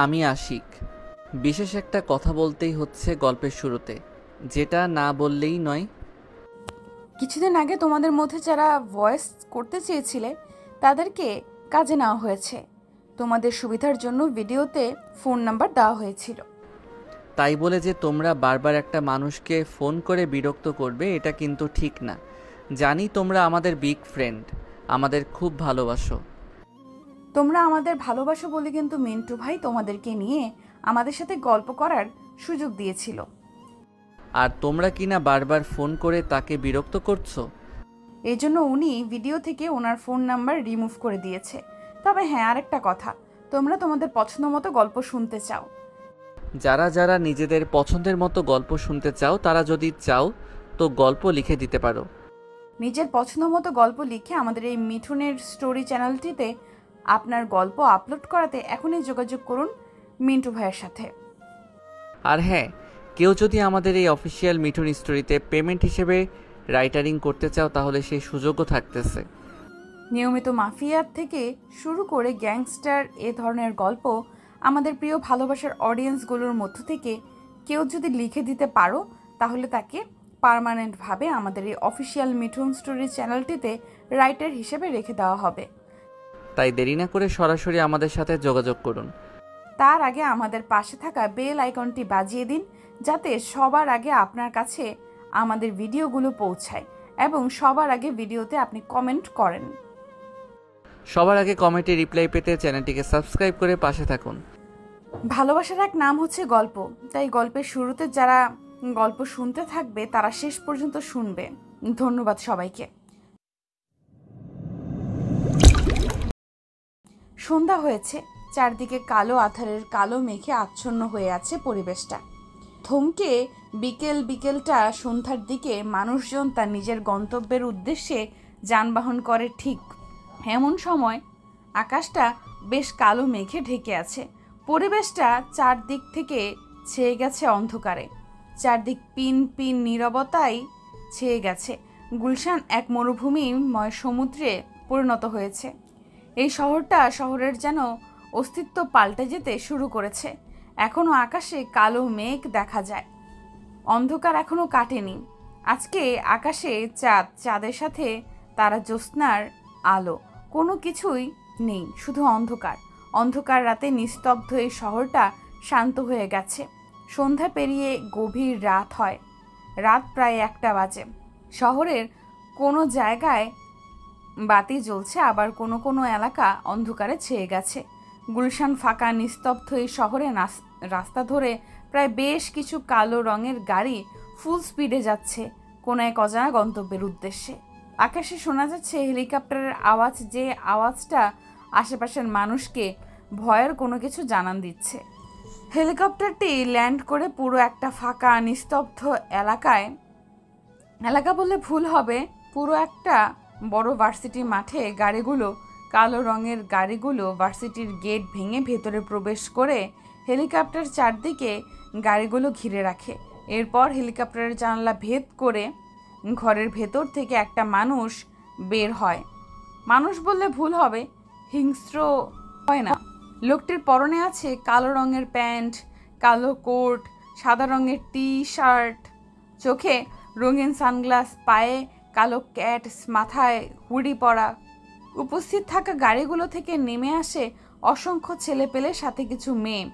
আমি আশিক। বিশেষ একটা কথা বলতেই হচ্ছে গল্পের শুরুতে, যেটা না বললেই নয়। কিছুদিন আগে তোমাদের মধ্যে যারা ভয়েস করতে চেয়েছিলে তাদেরকে কাজে নেওয়া হয়েছে। তোমাদের সুবিধার জন্য ভিডিওতে ফোন নাম্বার দেওয়া হয়েছিল। তাই বলে যে তোমরা বারবার একটা মানুষকে ফোন করে বিরক্ত করবে, এটা কিন্তু ঠিক না। জানি তোমরা আমাদের বিগ ফ্রেন্ড, আমাদের খুব ভালোবাসো। তোমরা আমাদের ভালোবাসো বলে কিন্তু মিন্টু ভাই তোমাদেরকে নিয়ে আমাদের সাথে গল্প করার সুযোগ দিয়েছিল। আর তোমরা কিনা বারবার ফোন করে তাকে বিরক্ত করছো। এই জন্য উনি ভিডিও থেকে ওনার ফোন নাম্বার রিমুভ করে দিয়েছে। তবে হ্যাঁ, আরেকটা কথা, তোমরা তোমাদের পছন্দ মতো গল্প শুনতে চাও। যারা যারা নিজেদের পছন্দের মতো গল্প শুনতে চাও, তারা যদি চাও তো গল্প লিখে দিতে পারো। নিজের পছন্দ মতো গল্প লিখে আমাদের এই মিঠুনের স্টোরি চ্যানেলটিতে আপনার গল্প আপলোড করাতে এখনই যোগাযোগ করুন মিন্টু ভাইয়ের সাথে। আর হ্যাঁ, কেউ যদি আমাদের এই অফিসিয়াল মিঠুন স্টোরিতে পেমেন্ট হিসেবে রাইটারিং করতে চাও, তাহলে সেই সুযোগও থাকতেছে। নিয়মিত মাফিয়ার থেকে শুরু করে গ্যাংস্টার এ ধরনের গল্প আমাদের প্রিয় ভালোবাসার অডিয়েন্সগুলোর মধ্য থেকে কেউ যদি লিখে দিতে পারো, তাহলে তাকে পার্মানেন্টভাবে আমাদের এই অফিসিয়াল মিঠুন স্টোরি চ্যানেলটিতে রাইটার হিসেবে রেখে দেওয়া হবে। তাই দেরি না করে সরাসরি আমাদের সাথে যোগাযোগ করুন। তার আগে আমাদের পাশে থাকা বেল আইকনটি বাজিয়ে দিন, যাতে সবার আগে আপনার কাছে আমাদের ভিডিওগুলো পৌঁছায় এবং সবার আগে ভিডিওতে আপনি কমেন্ট করেন। সবার আগে কমেন্টে রিপ্লাই পেতে চ্যানেলটিকে সাবস্ক্রাইব করে পাশে থাকুন। ভালোবাসার এক নাম হচ্ছে গল্প, তাই গল্পের শুরুতে যারা গল্প শুনতে থাকবে তারা শেষ পর্যন্ত শুনবে। ধন্যবাদ সবাইকে। সন্ধ্যা হয়েছে, চারদিকে কালো আঁধারের কালো মেঘে আচ্ছন্ন হয়ে আছে পরিবেশটা। থমকে বিকেলটা সন্ধ্যার দিকে মানুষজন তার নিজের গন্তব্যের উদ্দেশ্যে যানবাহন করে ঠিক এমন সময় আকাশটা বেশ কালো মেঘে ঢেকে আছে। পরিবেশটা চারদিক থেকে ছেয়ে গেছে অন্ধকারে। চারদিক পিন পিন নীরবতায় ছেয়ে গেছে। গুলশান এক মরুভূমিময় সমুদ্রে পরিণত হয়েছে। এই শহরের যেন অস্তিত্ব পাল্টে যেতে শুরু করেছে। এখনো আকাশে কালো মেঘ দেখা যায়, অন্ধকার এখনো কাটেনি। আজকে আকাশে চাঁদের সাথে তারা জ্যোৎস্নার আলো, কোনো কিছুই নেই, শুধু অন্ধকার। অন্ধকার রাতে নিস্তব্ধ এই শহরটা শান্ত হয়ে গেছে। সন্ধ্যা পেরিয়ে গভীর রাত হয়। রাত প্রায় 1টা বাজে। শহরের কোনো জায়গায় বাতি জ্বলছে, আবার কোনো কোনো এলাকা অন্ধকারে ছেয়ে গেছে। গুলশান ফাঁকা নিস্তব্ধ এই শহরে রাস্তা ধরে প্রায় বেশ কিছু কালো রঙের গাড়ি ফুল স্পিডে যাচ্ছে কোনো এক অজানা গন্তব্যের উদ্দেশ্যে। আকাশে শোনা যাচ্ছে হেলিকপ্টারের আওয়াজ, যে আওয়াজটা আশেপাশের মানুষকে ভয়ের কোনো কিছু জানান দিচ্ছে। হেলিকপ্টারটি ল্যান্ড করে পুরো একটা ফাঁকা নিস্তব্ধ এলাকা বললে ভুল হবে, পুরো একটা বড় ভার্সিটি মাঠে কালো রঙের গাড়িগুলো ভার্সিটির গেট ভেঙে ভেতরে প্রবেশ করে হেলিকপ্টার চারদিকে গাড়িগুলো ঘিরে রাখে। এরপর হেলিকপ্টারের জানালা ভেদ করে ঘরের ভেতর থেকে একটা মানুষ বের হয়। মানুষ বললে ভুল হবে, হিংস্র হয় না। লোকটির পরনে আছে কালো রঙের প্যান্ট, কালো কোট, সাদা রঙের টি শার্ট, চোখে রঙিন সানগ্লাস, পায়ে কালো ক্যাটস, মাথায় হুডি পরা। উপস্থিত থাকা গাড়িগুলো থেকে নেমে আসে অসংখ্য ছেলেপেলে, সাথে কিছু মেয়ে।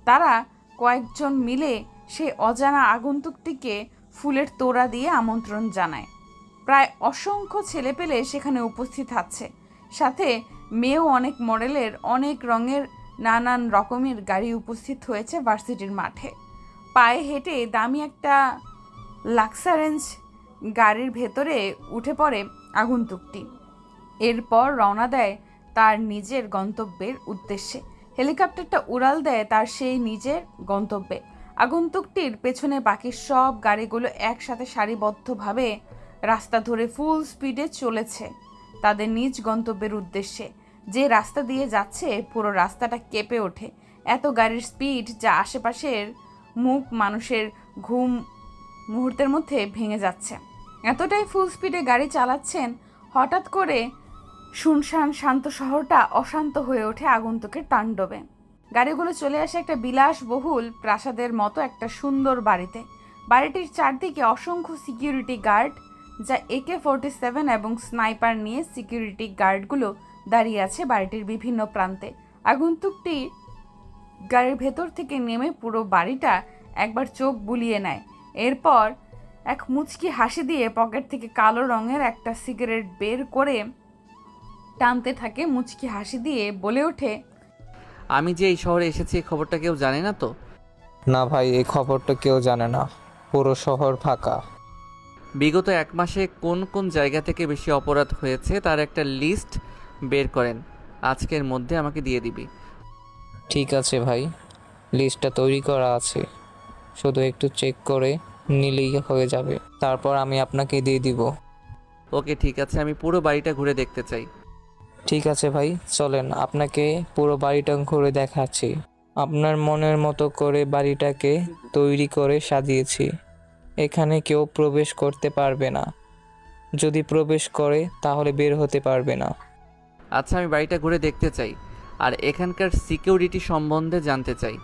তারা কয়েকজন মিলে সেই অজানা আগন্তুকটিকে ফুলের তোড়া দিয়ে আমন্ত্রণ জানায়। প্রায় অসংখ্য ছেলেপেলে সেখানে উপস্থিত আছে, সাথে মেয়েও অনেক মডেলের, অনেক রঙের, নানান রকমের গাড়ি উপস্থিত হয়েছে ভার্সিটির মাঠে। পায়ে হেঁটে দামি একটা লাক্সারেঞ্জ গাড়ির ভেতরে উঠে পড়ে আগন্তুকটি। এরপর রওনা দেয় তার নিজের গন্তব্যের উদ্দেশ্যে। হেলিকপ্টারটা উড়াল দেয় তার সেই নিজের গন্তব্যে। আগন্তুকটির পেছনে বাকি সব গাড়িগুলো একসাথে সারিবদ্ধভাবে রাস্তা ধরে ফুল স্পিডে চলেছে তাদের নিজ গন্তব্যের উদ্দেশ্যে। যে রাস্তা দিয়ে যাচ্ছে পুরো রাস্তাটা কেঁপে ওঠে, এত গাড়ির স্পিড যা আশেপাশের মানুষের ঘুম মুহূর্তের মধ্যে ভেঙে যাচ্ছে। এতটাই ফুল স্পিডে গাড়ি চালাচ্ছেন, হঠাৎ করে শুনশান শান্ত শহরটা অশান্ত হয়ে ওঠে আগন্তুকের তাণ্ডবে। গাড়িগুলো চলে আসে একটা বিলাসবহুল প্রাসাদের মতো একটা সুন্দর বাড়িতে। বাড়িটির চারদিকে অসংখ্য সিকিউরিটি গার্ড, যা AK-47 এবং স্নাইপার নিয়ে সিকিউরিটি গার্ডগুলো দাঁড়িয়ে আছে বাড়িটির বিভিন্ন প্রান্তে। আগন্তুকটি গাড়ির ভেতর থেকে নেমে পুরো বাড়িটা একবার চোখ বুলিয়ে নেয়। এরপর এক মুচকি হাসি দিয়ে পকেট থেকে কালো রঙের একটা সিগারেট বের করে টানতে থাকে। মুচকি হাসি দিয়ে বলে ওঠে, আমি যে এই শহরে এসেছি এই খবরটা কেউ জানে না তো? না ভাই, এই খবরটা কেউ জানে না। পুরো শহর ফাঁকা। বিগত 1 মাসে কোন কোন জায়গা থেকে বেশি অপরাধ হয়েছে তার একটা লিস্ট বের করেন, আজকের মধ্যে আমাকে দিয়ে দিবি। ঠিক আছে ভাই, লিস্টটা তৈরি করা আছে, শুধু একটু চেক করে নিলেই হয়ে যাবে। তারপর আমি আপনাকে দিয়ে দিব। ওকে ঠিক আছে, আমি পুরো বাড়িটা ঘুরে দেখতে চাই। ঠিক আছে ভাই, চলেন আপনাকে পুরো বাড়িটা ঘুরে দেখাচ্ছি। আপনার মনের মতো করে বাড়িটাকে তৈরি করে সাজিয়েছি। এখানে কেউ প্রবেশ করতে পারবে না, যদি প্রবেশ করে তাহলে বের হতে পারবে না। আচ্ছা, আমি বাড়িটা ঘুরে দেখতে চাই আর এখানকার সিকিউরিটি সম্বন্ধে জানতে চাই।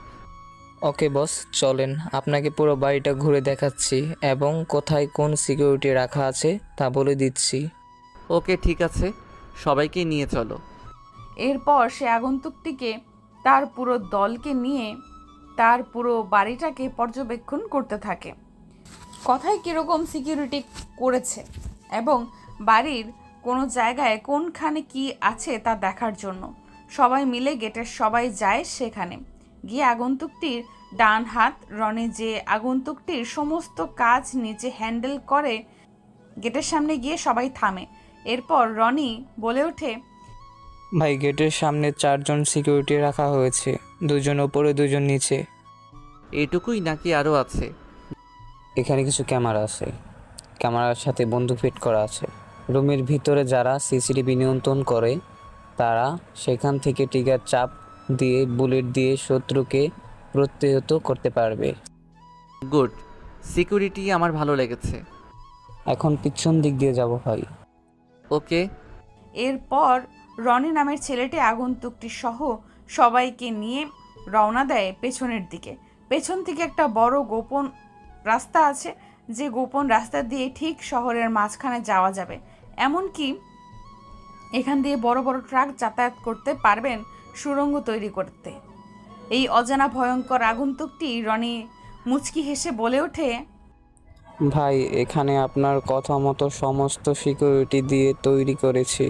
ওকে বস, চলেন আপনাকে পুরো বাড়িটা ঘুরে দেখাচ্ছি এবং কোথায় কোন সিকিউরিটি রাখা আছে তা বলে দিচ্ছি। ওকে ঠিক আছে, সবাইকে নিয়ে চলো। এরপর সে আগন্তুকটিকে তার পুরো দলকে নিয়ে তার পুরো বাড়িটাকে পর্যবেক্ষণ করতে থাকে। কথায় কীরকম সিকিউরিটি করেছে এবং বাড়ির কোনো জায়গায় কোনখানে কি আছে তা দেখার জন্য সবাই মিলে গেটের সবাই যায় সেখানে গিয়ে আগন্তুকটির ডান হাত রনি যে আগন্তুকটির সমস্ত কাজ নিচে হ্যান্ডেল করে। গেটের সামনে গিয়ে সবাই থামে। এরপর রনি বলে ওঠে, ভাই, গেটের সামনে 4 জন সিকিউরিটি রাখা হয়েছে, 2 জন ওপরে 2 জন নিচে। এটুকুই নাকি আরও আছে? এখানে কিছু ক্যামেরা আছে, ক্যামেরার সাথে বন্দুক ফিট করা আছে। রুমের ভিতরে যারা সিসিটিভি নিয়ন্ত্রণ করে তারা সেখান থেকে ট্রিগার চাপ দিয়ে বুলেট দিয়ে শত্রুকে প্রতিহত করতে পারবে। গুড, সিকিউরিটি আমার ভালো লেগেছে। এখন পিছন দিক দিয়ে যাব ভাই। ওকে। এরপর রনি নামের ছেলেটি আগন্তুকটি সহ সবাইকে নিয়ে রওনা দেয় পেছনের দিকে। পেছন থেকে একটা বড় গোপন রাস্তা আছে, যে গোপন রাস্তা দিয়ে ঠিক শহরের মাঝখানে যাওয়া যাবে। এমনকি এখান দিয়ে বড় বড় ট্রাক যাতায়াত করতে পারবেন সুড়ঙ্গ তৈরি করতে। এই অজানা ভয়ঙ্কর আগন্তুকটি রনি মুচকি হেসে বলে ওঠে, ভাই, এখানে আপনার কথা মতো সমস্ত সিকিউরিটি দিয়ে তৈরি করেছি।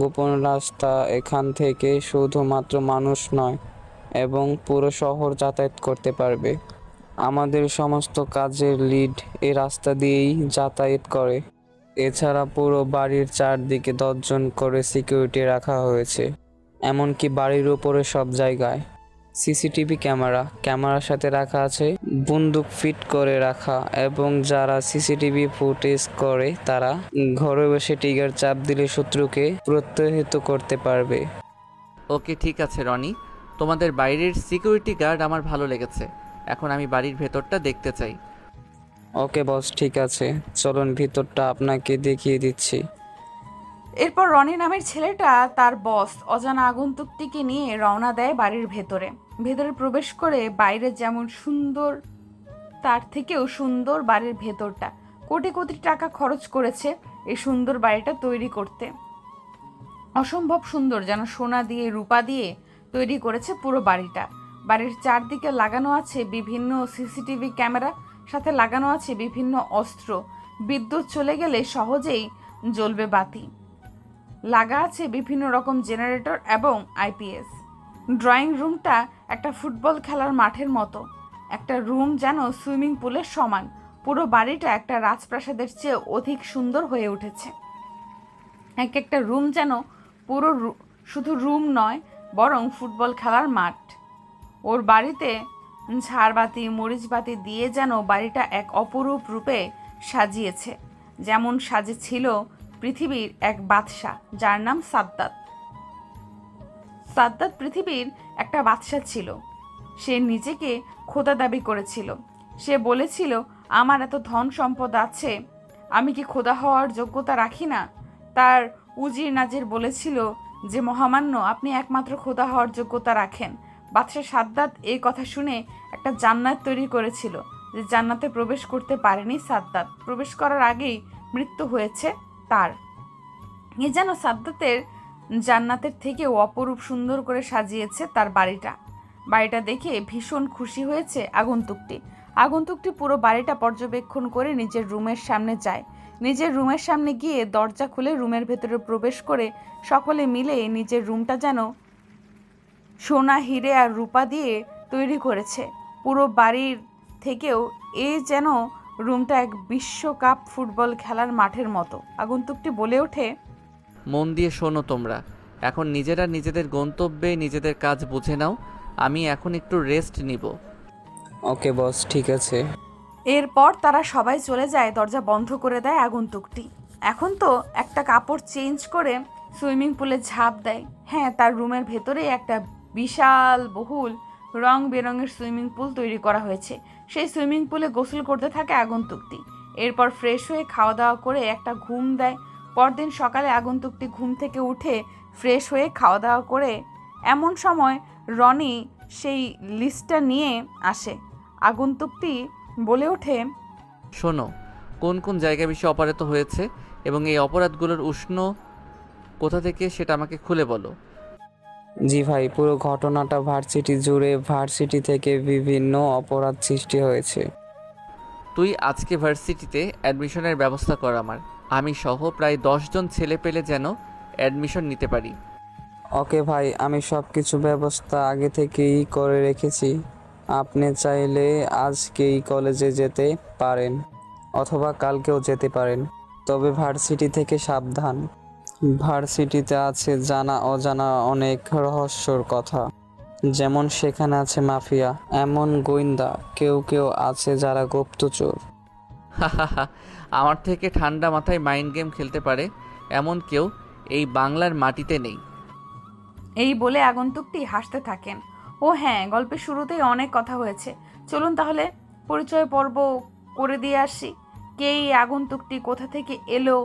গোপন রাস্তা এখান থেকে শুধুমাত্র মানুষ নয় এবং পুরো শহর যাতায়াত করতে পারবে। আমাদের সমস্ত কাজের লিড এই রাস্তা দিয়েই যাতায়াত করে। এছাড়া পুরো বাড়ির চারদিকে 10 জন করে সিকিউরিটি রাখা হয়েছে, এমনকি বাড়ির উপরে সব জায়গায়। সিসিটিভি ক্যামেরার সাথে রাখা আছে বন্দুক ফিট করে রাখা, এবং যারা সিসিটিভি ফুটেজ করে তারা ঘরে বসে ট্রিগার চাপ দিলে শত্রুকে প্রত্যহিত করতে পারবে। ওকে ঠিক আছে রনি, তোমাদের বাইরের সিকিউরিটি গার্ড আমার ভালো লেগেছে। এখন আমি বাড়ির ভেতরটা দেখতে চাই। ওকে বস, ঠিক আছে, চলুন ভিতরটা আপনাকে দেখিয়ে দিচ্ছি। এরপর রনি নামের ছেলেটা তার বস অজানা আগন্তুকটিকে নিয়ে রওনা দেয় বাড়ির ভেতরে। ভেতরে প্রবেশ করে বাইরে যেমন সুন্দর তার থেকেও সুন্দর বাড়ির ভেতরটা। কোটি কোটি টাকা খরচ করেছে এই সুন্দর বাড়িটা তৈরি করতে। অসম্ভব সুন্দর, যেন সোনা দিয়ে রূপা দিয়ে তৈরি করেছে পুরো বাড়িটা। বাড়ির চারদিকে লাগানো আছে বিভিন্ন সিসিটিভি ক্যামেরা, সাথে লাগানো আছে বিভিন্ন অস্ত্র। বিদ্যুৎ চলে গেলে সহজেই জ্বলবে বাতি। লাগা আছে বিভিন্ন রকম জেনারেটর এবং আইপিএস। ড্রয়িং রুমটা একটা ফুটবল খেলার মাঠের মতো, একটা রুম যেন সুইমিং পুলের সমান। পুরো বাড়িটা একটা রাজপ্রাসাদের চেয়ে অধিক সুন্দর হয়ে উঠেছে। এক একটা রুম যেন পুরো শুধু রুম নয়, বরং ফুটবল খেলার মাঠ। ওর বাড়িতে ঝাড়বাতি মরিচবাতি দিয়ে যেন বাড়িটা এক অপরূপ রূপে সাজিয়েছে, যেমন সাজেছিল পৃথিবীর এক বাদশাহ যার নাম সাদ্দাত। সাদ্দাত পৃথিবীর একটা বাদশাহ ছিল। সে নিজেকে খোদা দাবি করেছিল। সে বলেছিল, আমার এত ধন সম্পদ আছে, আমি কি খোদা হওয়ার যোগ্যতা রাখি না? তার উজির নাজির বলেছিল যে, মহামান্য, আপনি একমাত্র খোদা হওয়ার যোগ্যতা রাখেন। বাদশাহ সাদ্দাত এই কথা শুনে একটা জান্নাত তৈরি করেছিল, যে জান্নাতে প্রবেশ করতে পারেনি সাদ্দাত। প্রবেশ করার আগেই মৃত্যু হয়েছে তার। এ যেন সাদ্দাতের জান্নাতের থেকেও অপরূপ সুন্দর করে সাজিয়েছে তার বাড়িটা। বাড়িটা দেখে ভীষণ খুশি হয়েছে আগন্তুকটি। আগন্তুকটি পুরো বাড়িটা পর্যবেক্ষণ করে নিজের রুমের সামনে যায়। নিজের রুমের সামনে গিয়ে দরজা খুলে রুমের ভেতরে প্রবেশ করে সকলে মিলে নিজের রুমটা যেন সোনা, হিরে আর রূপা দিয়ে তৈরি করেছে। পুরো বাড়ির থেকেও যেন রুমটা এক বিশ্বকাপ ফুটবল খেলার মাঠের মতো। আগন্তুকটি বলে ওঠে, মন দিয়ে শোনো তোমরা, এখন নিজেরা নিজেদের গন্তব্যে নিজেদের কাজ বুঝে নাও। আমি এখন একটু রেস্ট নিব। ওকে বস, ঠিক আছে। এরপর তারা সবাই চলে যায়। দরজা বন্ধ করে দেয় আগন্তুকটি। এখন তো একটা কাপড় চেঞ্জ করে সুইমিং পুলে ঝাঁপ দেয়। হ্যাঁ, তার রুমের ভেতরেই একটা বিশাল বহুল রং বেরঙের সুইমিং পুল তৈরি করা হয়েছে। সেই সুইমিং পুলে গোসল করতে থাকে আগন্তুকটি। এরপর ফ্রেশ হয়ে খাওয়া দাওয়া করে একটা ঘুম দেয়। পরদিন সকালে আগন্তুকটি ঘুম থেকে উঠে ফ্রেশ হয়ে খাওয়া দাওয়া করে এমন সময় রনি সেই লিস্টটা নিয়ে আসে। আগন্তুকটি বলে ওঠে, শোনো, কোন কোন জায়গায় বেশি অপরাধ হয়েছে এবং এই অপরাধগুলোর উষ্ণ কোথা থেকে সেটা আমাকে খুলে বলো। জি ভাই, পুরো ঘটনাটা ভার্সিটি জুড়ে, ভার্সিটি থেকে বিভিন্ন অপরাধ সৃষ্টি হয়েছে। তুই আজকে ভার্সিটিতে অ্যাডমিশনের ব্যবস্থা কর আমার। আমি সহ প্রায় 10 জন ছেলে পেলে যেন অ্যাডমিশন নিতে পারি। ওকে ভাই, আমি সব কিছু ব্যবস্থা আগে থেকেই করে রেখেছি। আপনি চাইলে আজকেই কলেজে যেতে পারেন অথবা কালকেও যেতে পারেন, তবে ভার্সিটি থেকে সাবধান। ভার্সিটিতে আছে জানা অজানা অনেক রহস্যর কথা, যেমন সেখানে আছে মাফিয়া, এমন গোয়েন্দা, কেউ কেউ আছে যারা গুপ্তচর। হাহাহা, আমার থেকে ঠান্ডা মাথায় মাইন্ড গেম খেলতে পারে এমন কেউ এই বাংলার মাটিতে নেই। এই বলে আগন্তুকটি হাসতে থাকেন। ও হ্যাঁ, গল্পের শুরুতেই অনেক কথা হয়েছে, চলুন তাহলে পরিচয় পর্ব করে দিয়ে আসি। কে এই আগন্তুকটি, কোথা থেকে এলো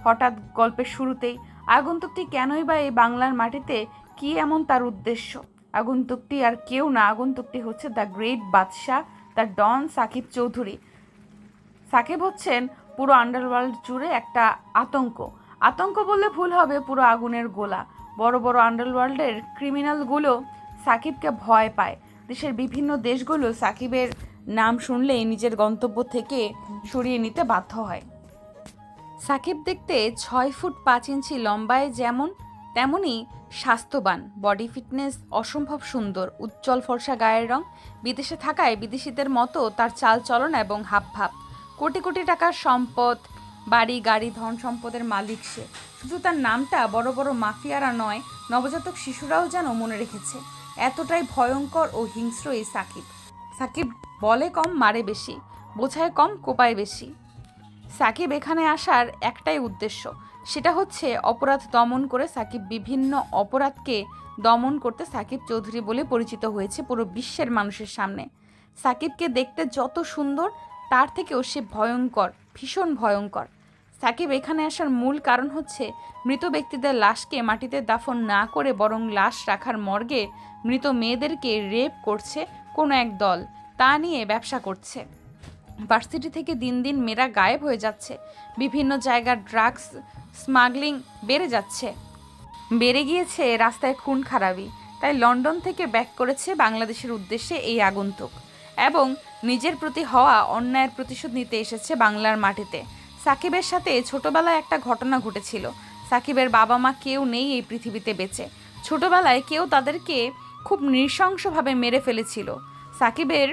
হঠাৎ গল্পের শুরুতেই? আগন্তুকটি কেনই বা এই বাংলার মাটিতে, কি এমন তার উদ্দেশ্য? আগন্তুকটি আর কেউ না, আগন্তুকটি হচ্ছে দ্য গ্রেট বাদশাহ, দ্য ডন সাকিব চৌধুরী। সাকিব হচ্ছেন পুরো আন্ডারওয়ার্ল্ড জুড়ে একটা আতঙ্ক। আতঙ্ক বললে ভুল হবে, পুরো আগুনের গোলা। বড় বড় আন্ডারওয়ার্ল্ডের ক্রিমিনালগুলো সাকিবকে ভয় পায়। দেশের বিভিন্ন দেশগুলো সাকিবের নাম শুনলেই নিজের গন্তব্য থেকে সরিয়ে নিতে বাধ্য হয়। সাকিব দেখতে 6 ফুট 5 ইঞ্চি লম্বায় যেমন, তেমনই স্বাস্থ্যবান, বডি ফিটনেস অসম্ভব সুন্দর, উজ্জ্বল ফর্সা গায়ের রং। বিদেশে থাকায় বিদেশিদের মতো তার চাল চলন এবং হাবভাব। কোটি কোটি টাকার সম্পদ, বাড়ি গাড়ি, ধন সম্পদের মালিক সে। শুধু তার নামটা বড় বড় মাফিয়ারা নয়, নবজাতক শিশুরাও যেন মনে রেখেছে। এতটাই ভয়ঙ্কর ও হিংস্র এই সাকিব। সাকিব বলে কম, মারে বেশি, বোঝায় কম, কোপায় বেশি। সাকিব এখানে আসার একটাই উদ্দেশ্য, সেটা হচ্ছে অপরাধ দমন করে। সাকিব বিভিন্ন অপরাধকে দমন করতে সাকিব চৌধুরী বলে পরিচিত হয়েছে পুরো বিশ্বের মানুষের সামনে। সাকিবকে দেখতে যত সুন্দর, তার থেকেও সে ভয়ঙ্কর, ভীষণ ভয়ঙ্কর। সাকিব এখানে আসার মূল কারণ হচ্ছে মৃত ব্যক্তিদের লাশকে মাটিতে দাফন না করে বরং লাশ রাখার মর্গে মৃত মেয়েদেরকে রেপ করছে কোনো এক দল, তা নিয়ে ব্যবসা করছে। ভার্সিটি থেকে দিন দিন মেয়েরা গায়েব হয়ে যাচ্ছে। বিভিন্ন জায়গার ড্রাগস স্মাগলিং বেড়ে যাচ্ছে, বেড়ে গিয়েছে রাস্তায় খুন খারাপি। তাই লন্ডন থেকে ব্যাক করেছে বাংলাদেশের উদ্দেশ্যে এই আগন্তুক, এবং নিজের প্রতি হওয়া অন্যায়ের প্রতিশোধ নিতে এসেছে বাংলার মাটিতে। সাকিবের সাথে ছোটবেলায় একটা ঘটনা ঘটেছিল। সাকিবের বাবা মা কেউ নেই এই পৃথিবীতে বেঁচে। ছোটবেলায় কেউ তাদেরকে খুব নৃশংসভাবে মেরে ফেলেছিল। সাকিবের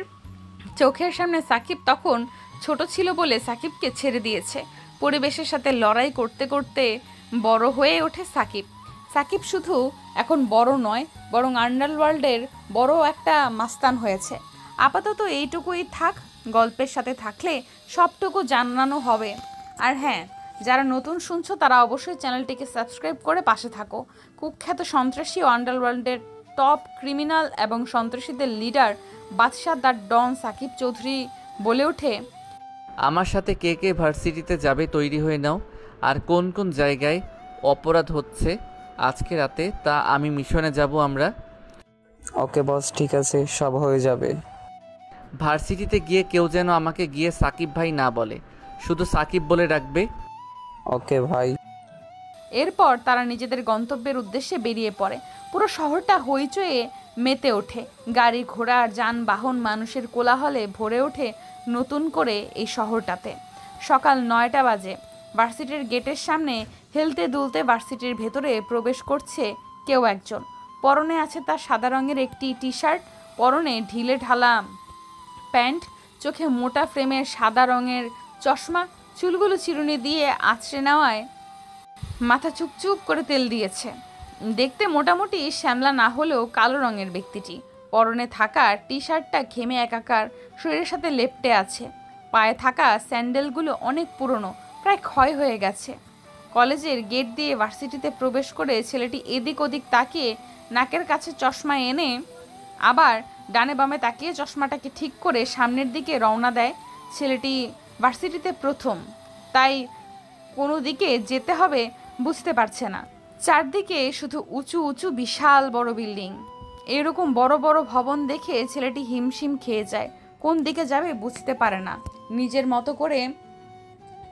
চোখের সামনে সাকিব তখন ছোট ছিল বলে সাকিবকে ছেড়ে দিয়েছে। পরিবেশের সাথে লড়াই করতে করতে বড় হয়ে ওঠে সাকিব। সাকিব শুধু এখন বড় নয়, বরং আন্ডারওয়ার্ল্ডের বড় একটা মাস্তান হয়েছে। আপাতত এইটুকুই থাক, গল্পের সাথে থাকলে সবটুকু জানানো হবে। আর হ্যাঁ, যারা নতুন শুনছো তারা অবশ্যই চ্যানেলটিকে সাবস্ক্রাইব করে পাশে থাকো। কুখ্যাত সন্ত্রাসী ও আন্ডারওয়ার্ল্ডের টপ ক্রিমিনাল এবং সন্ত্রাসীদের লিডার বাদশাহ দ্য ডন সাকিব চৌধুরী বলে ওঠে, আমার সাথে কে কে ভার্সিটিতে যাবে তৈরি হয়ে নাও। আর কোন কোন জায়গায় অপরাধ হচ্ছে আজকে রাতে তা আমি মিশনে যাব আমরা। ওকে বস, ঠিক আছে, সব হয়ে যাবে। ভার্সিটিতে গিয়ে কেউ যেন আমাকে গিয়ে সাকিব ভাই না বলে, শুধু সাকিব বলে ডাকবে। ওকে ভাই। এরপর তারা নিজেদের গন্তব্যের উদ্দেশ্যে বেরিয়ে পড়ে। পুরো শহরটা হইচয়ে মেতে ওঠে। গাড়ি ঘোড়া যানবাহন মানুষের কোলাহলে ভরে ওঠে নতুন করে এই শহরটাতে। সকাল 9টা বাজে। ভার্সিটির গেটের সামনে হেলতে দুলতে ভার্সিটির ভেতরে প্রবেশ করছে কেউ একজন। পরনে আছে তার সাদা রঙের একটি টি শার্ট, পরনে ঢিলে ঢালা প্যান্ট, চোখে মোটা ফ্রেমের সাদা রঙের চশমা, চুলগুলো চিরুনি দিয়ে আঁচড়ে নেওয়ায় মাথা চুপচুপ করে তেল দিয়েছে। দেখতে মোটামুটি শ্যামলা না হলেও কালো রঙের ব্যক্তিটি। পরনে থাকা টি শার্টটা ঘেমে একাকার, শরীরের সাথে লেপ্টে আছে। পায়ে থাকা স্যান্ডেলগুলো অনেক পুরনো, প্রায় ক্ষয় হয়ে গেছে। কলেজের গেট দিয়ে ভার্সিটিতে প্রবেশ করে ছেলেটি এদিক ওদিক তাকিয়ে নাকের কাছে চশমা এনে আবার ডানে বামে তাকিয়ে চশমাটাকে ঠিক করে সামনের দিকে রওনা দেয়। ছেলেটি ভার্সিটিতে প্রথম, তাই কোনো দিকে যেতে হবে বুঝতে পারছে না। চারদিকে শুধু উঁচু উঁচু বিশাল বড় বিল্ডিং। এরকম বড় বড় ভবন দেখে ছেলেটি হিমশিম খেয়ে যায়। কোন দিকে যাবে বুঝতে পারে না। নিজের মতো করে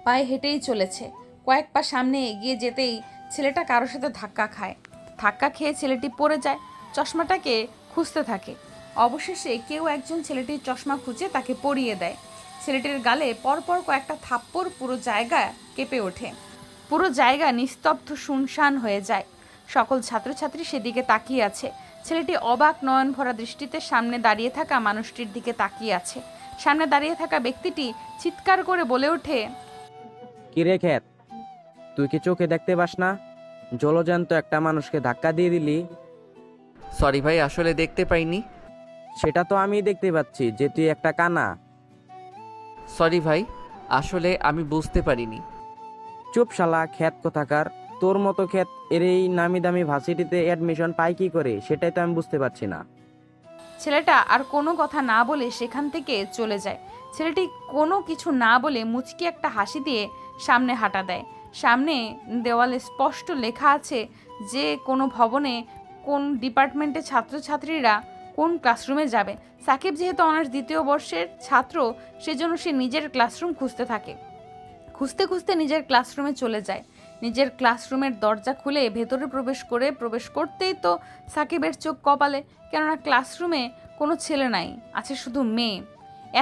পায়ে হেঁটেই চলেছে। কয়েক পা সামনে এগিয়ে যেতেই ছেলেটা কারোর সাথে ধাক্কা খায়। ধাক্কা খেয়ে ছেলেটি পড়ে যায়। চশমাটাকে খুঁজতে থাকে। অবশেষে কেউ একজন ছেলেটির চশমা খুঁজে তাকে পরিয়ে দেয়। ছেলেটির গালে পরপর কয়েকটা থাপ্পড় পুরো জায়গা কেঁপে ওঠে। পুরো জায়গা নিস্তব্ধ শুনশান হয়ে যায়। সকল ছাত্রছাত্রী সেদিকে তাকিয়ে আছে। ছেলেটি অবাক নয়ন ভরা দৃষ্টিতে সামনে দাঁড়িয়ে থাকা মানুষটির দিকে তাকিয়ে আছে। সামনে দাঁড়িয়ে থাকা ব্যক্তিটি চিৎকার করে বলে ওঠে, কিরে খ্যাত, তুই কি চোখে দেখতে পাস না? জলজান্ত একটা মানুষকে ধাক্কা দিয়ে দিলি। সরি ভাই, আসলে দেখতে পাইনি। সেটা তো আমি দেখতে পাচ্ছি যে তুই একটা কানা। সরি ভাই, আসলে আমি বুঝতে পারিনি। চুপ শালা খ্যাত কোথাকার। তোর মতো খ্যাত এর এই নামি দামি ভার্সিটিতে অ্যাডমিশন পাই কি করে, সেটাই তো আমি বুঝতে পারছি না। ছেলেটা আর কোনো কথা না বলে সেখান থেকে চলে যায়। ছেলেটি কোনো কিছু না বলে মুচকি একটা হাসি দিয়ে সামনে হাঁটা দেয়। সামনে দেওয়ালে স্পষ্ট লেখা আছে যে কোনো ভবনে কোন ডিপার্টমেন্টের ছাত্রছাত্রীরা কোন ক্লাসরুমে যাবে। সাকিব যেহেতু অনার্স দ্বিতীয় বর্ষের ছাত্র, সেজন্য সে নিজের ক্লাসরুম খুঁজতে থাকে। খুঁজতে খুঁজতে নিজের ক্লাসরুমে চলে যায়। নিজের ক্লাসরুমের দরজা খুলে ভেতরে প্রবেশ করতেই তো সাকিবের চোখ কপালে, কেননা ক্লাসরুমে কোনো ছেলে নাই, আছে শুধু মেয়ে।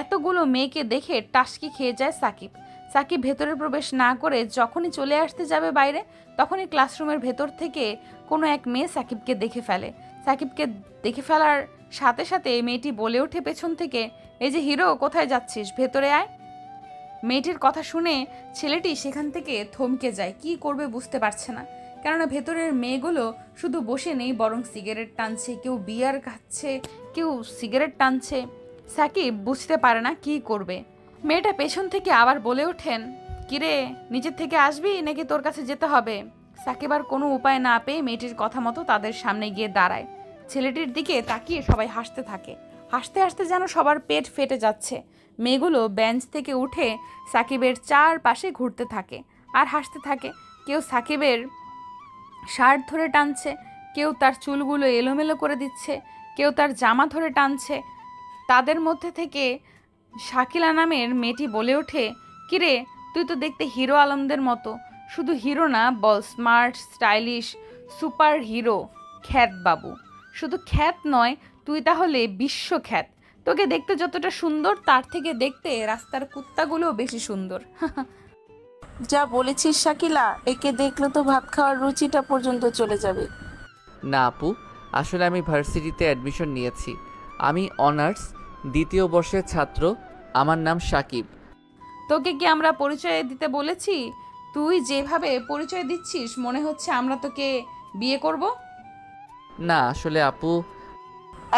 এতগুলো মেয়েকে দেখে টাসকি খেয়ে যায় সাকিব। সাকিব ভেতরে প্রবেশ না করে যখনই চলে আসতে যাবে বাইরে, তখনই ক্লাসরুমের ভেতর থেকে কোনো এক মেয়ে সাকিবকে দেখে ফেলে। সাকিবকে দেখে ফেলার সাথে সাথে মেয়েটি বলে ওঠে পেছন থেকে, এই যে হিরো, কোথায় যাচ্ছিস, ভেতরে আয়। মেয়েটির কথা শুনে ছেলেটি সেখান থেকে থমকে যায়। কি করবে বুঝতে পারছে না, কেননা ভেতরের মেয়েগুলো শুধু বসে নেই, বরং সিগারেট টানছে, কেউ বিয়ার খাচ্ছে, কেউ সিগারেট টানছে। সাকিব বুঝতে পারে না কি করবে। মেয়েটা পেছন থেকে আবার বলে ওঠেন, কিরে, নিজের থেকে আসবি নাকি তোর কাছে যেতে হবে? সাকিব আর কোনো উপায় না পেয়ে মেয়েটির কথা মতো তাদের সামনে গিয়ে দাঁড়ায়। ছেলেটির দিকে তাকিয়ে সবাই হাসতে থাকে। হাসতে হাসতে যেন সবার পেট ফেটে যাচ্ছে। মেয়েগুলো বেঞ্চ থেকে উঠে সাকিবের চারপাশে ঘুরতে থাকে আর হাসতে থাকে। কেউ সাকিবের শার্ট ধরে টানছে, কেউ তার চুলগুলো এলোমেলো করে দিচ্ছে, কেউ তার জামা ধরে টানছে। তাদের মধ্যে থেকে শাকিলা নামের মেয়েটি বলে ওঠে, কিরে, তুই তো দেখতে হিরো আলমদের মতো। শুধু হিরো না, বল স্মার্ট, স্টাইলিশ, সুপার হিরো খ্যাত বাবু। শুধু খ্যাত নয়, তুই তাহলে বিশ্বখ্যাত। তোকে দেখতে যতটা সুন্দর, তার থেকে দেখতে রাস্তার কুত্তাগুলোও বেশি সুন্দর। যা বলেছিস শাকিলা, একে দেখলে তো ভাত খাওয়ার রুচিটা পর্যন্ত চলে যাবে। না আপু, আসলে আমি ভার্সিটিতে অ্যাডমিশন নিয়েছি। আমি অনার্স দ্বিতীয় বর্ষের ছাত্র। আমার নাম সাকিব। তোকে কি আমরা পরিচয় দিতে বলেছি? তুই যেভাবে পরিচয় দিচ্ছিস মনে হচ্ছে আমরা তোকে বিয়ে করব। না আসলে আপু,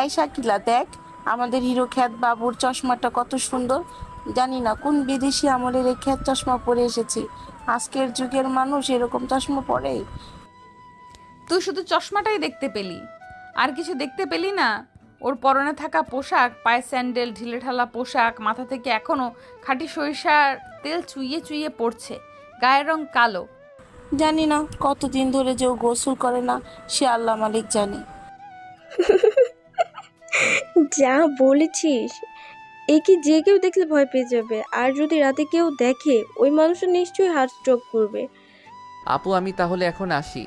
এই শাকিলা দেখ, আমাদের হিরো খ্যাত বাবুর চশমাটা কত সুন্দর। জানি না কোন বিদেশি আমলের এই খ্যাত চশমা পরে এসেছি। আজকের যুগের মানুষ এরকম চশমা পরে? তুই শুধু চশমাটাই দেখতে পেলি, আর কিছু দেখতে পেলি না? ওর পরনে থাকা পোশাক, পায়ে স্যান্ডেল, ঢিলেঢালা পোশাক, মাথা থেকে এখনো খাঁটি সরিষার তেল চুইয়ে চুইয়ে পড়ছে, গায়ের রং কালো। জানি না কতদিন ধরে যে ও গোসল করে না, সে আল্লাহ মালিক জানে। যা বলেছিস, এ কি যে কেউ দেখলে ভয় পেয়ে যাবে, আর যদি রাতে কেউ দেখে ওই মানুষটা নিশ্চয়ই হার্ট স্ট্রোক করবে। আপু আমি তাহলে এখন আসি,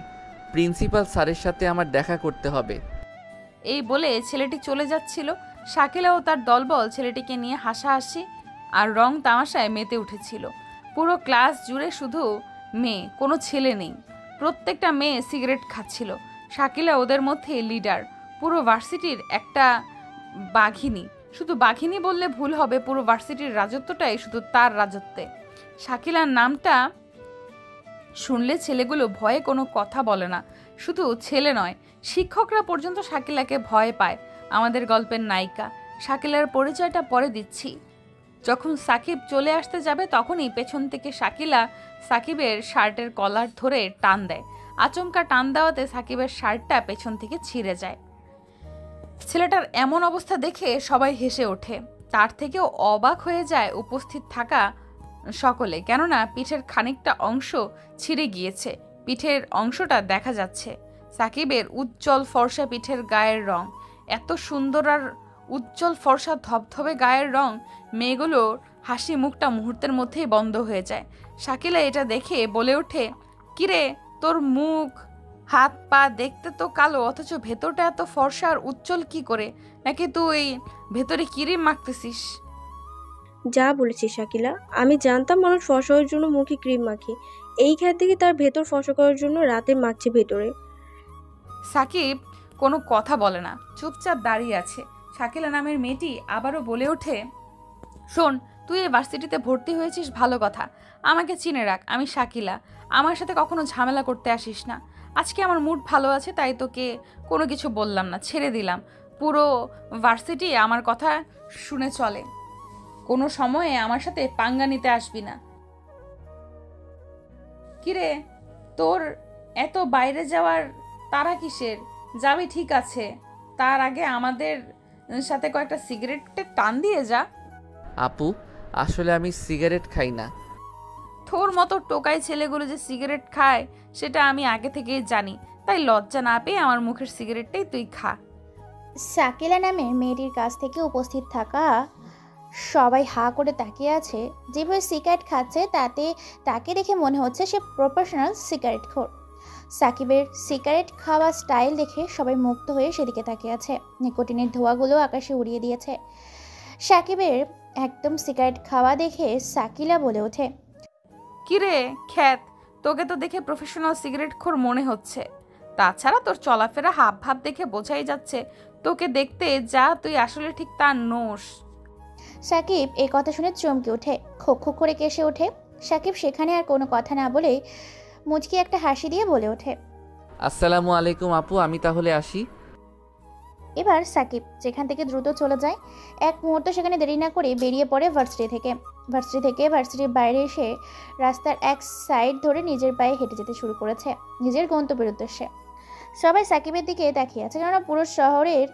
প্রিন্সিপাল স্যারের সাথে আমার দেখা করতে হবে। এই বলে ছেলেটি চলে যাচ্ছিল। শাকিলা ও তার দলবল ছেলেটিকে নিয়ে হাসাহাসি আর রং তামাশায় মেতে উঠেছিল। পুরো ক্লাস জুড়ে শুধু মেয়ে, কোনো ছেলে নেই। প্রত্যেকটা মেয়ে সিগারেট খাচ্ছিল। শাকিলা ওদের মধ্যে লিডার, পুরো ভার্সিটির একটা বাঘিনী। শুধু বাঘিনী বললে ভুল হবে, পুরো ভার্সিটির রাজত্বটাই শুধু তার রাজত্বে। শাকিলার নামটা শুনলে ছেলেগুলো ভয়ে কোনো কথা বলে না। শুধু ছেলে নয়, শিক্ষকরা পর্যন্ত শাকিলাকে ভয় পায়। আমাদের গল্পের নায়িকা শাকিলার পরিচয়টা পরে দিচ্ছি। যখন সাকিব চলে আসতে যাবে তখনই পেছন থেকে শাকিলা সাকিবের শার্টের কলার ধরে টান দেয়। আচমকা টান দেওয়াতে সাকিবের শার্টটা পেছন থেকে ছিঁড়ে যায়। ছেলেটার এমন অবস্থা দেখে সবাই হেসে ওঠে। তার থেকেও অবাক হয়ে যায় উপস্থিত থাকা সকলে, কেননা পিঠের খানিকটা অংশ ছিঁড়ে গিয়েছে। পিঠের অংশটা দেখা যাচ্ছে। সাকিবের উজ্জ্বল ফর্সা পিঠের গায়ের রং এত সুন্দর, আর উজ্জ্বল ফর্সা ধবধবে গায়ের রং, মেয়েগুলোর হাসি মুখটা মুহূর্তের মধ্যেই বন্ধ হয়ে যায়। শাকিলা এটা দেখে বলে ওঠে, কিরে তোর মুখ হাত পা দেখতে তো কালো, অথচ ভেতরটা এত ফর্সা আর উজ্জ্বল কি করে? নাকি তুই ভেতরে ক্রিম মাখতেছিস? যা বলেছিস শাকিলা, আমি জানতাম মানুষ ফর্সা হওয়ার জন্য মুখে ক্রিম মাখে, এই খ্যাত থেকে তার ভেতর ফর্সা করার জন্য রাতে মাখছে ভেতরে। সাকিব কোনো কথা বলে না, চুপচাপ দাঁড়িয়ে আছে। শাকিলা নামের মেয়েটি আবারও বলে ওঠে, শোন, তুই এই ভার্সিটিতে ভর্তি হয়েছিস ভালো কথা, আমাকে চিনে রাখ, আমি শাকিলা। আমার সাথে কখনো ঝামেলা করতে আসিস না। আজকে আমার মুড ভালো আছে তাই তোকে কোনো কিছু বললাম না, ছেড়ে দিলাম। পুরো ভার্সিটি আমার কথা শুনে চলে, কোনো সময়ে আমার সাথে পাঙ্গা নিতে আসবি না। কিরে তোর এত বাইরে যাওয়ার তারা কিসের? যাবি ঠিক আছে, তার আগে আমাদের সাথে কয়েকটা সিগারেটের টান দিয়ে যা। আপু আসলে আমি সিগারেট খাই না। তোর মতো টোকাই ছেলেগুলো যে সিগারেট খায় সেটা আমি আগে থেকেই জানি, তাই লজ্জা না পেয়ে আমার মুখের সিগারেটটাই তুই খা। শাকিলা নামের মেয়েটির কাছ থেকে উপস্থিত থাকা সবাই হা করে তাকিয়ে আছে। যেভাবে সিগারেট খাচ্ছে তাতে তাকে দেখে মনে হচ্ছে সে প্রফেশনাল সিগারেট খোর। সাকিবের সিগারেট খাওয়া স্টাইল দেখে সবাই মুগ্ধ হয়ে সেদিকে তাকিয়ে আছে। নিকোটিনের ধোঁয়াগুলো আকাশে উড়িয়ে দিয়েছে। সাকিবের একদম সিগারেট খাওয়া দেখে শাকিলা বলে ওঠে, কিরে খ্যাত, তোকে তো দেখে প্রফেশনাল সিগারেট খোর মনে হচ্ছে। তাছাড়া তোর চলাফেরা হাব ভাব দেখে বোঝাই যাচ্ছে তোকে দেখতে যা তুই আসলে ঠিক তা নোস। সাকিব এই কথা শুনে চমকে ওঠে, খো খো করে কেসে ওঠে। সাকিব সেখানে আর কোনো কথা না বলে মুচকি একটা হাসি দিয়ে বলে ওঠে, আসসালামু আলাইকুম আপু, আমি তাহলে আসি। এবার সাকিব যেখান থেকে দ্রুত চলে যায়। এক মুহূর্ত সেখানে দেরি না করে বেরিয়ে পড়ে ভার্সিটির বাইরে এসে রাস্তার এক সাইড ধরে নিজের পায়ে হেঁটে যেতে শুরু করেছে নিজের গন্তব্যের উদ্দেশ্যে। সবাই সাকিবের দিকে তাকিয়ে আছে, কেননা পুরো শহরের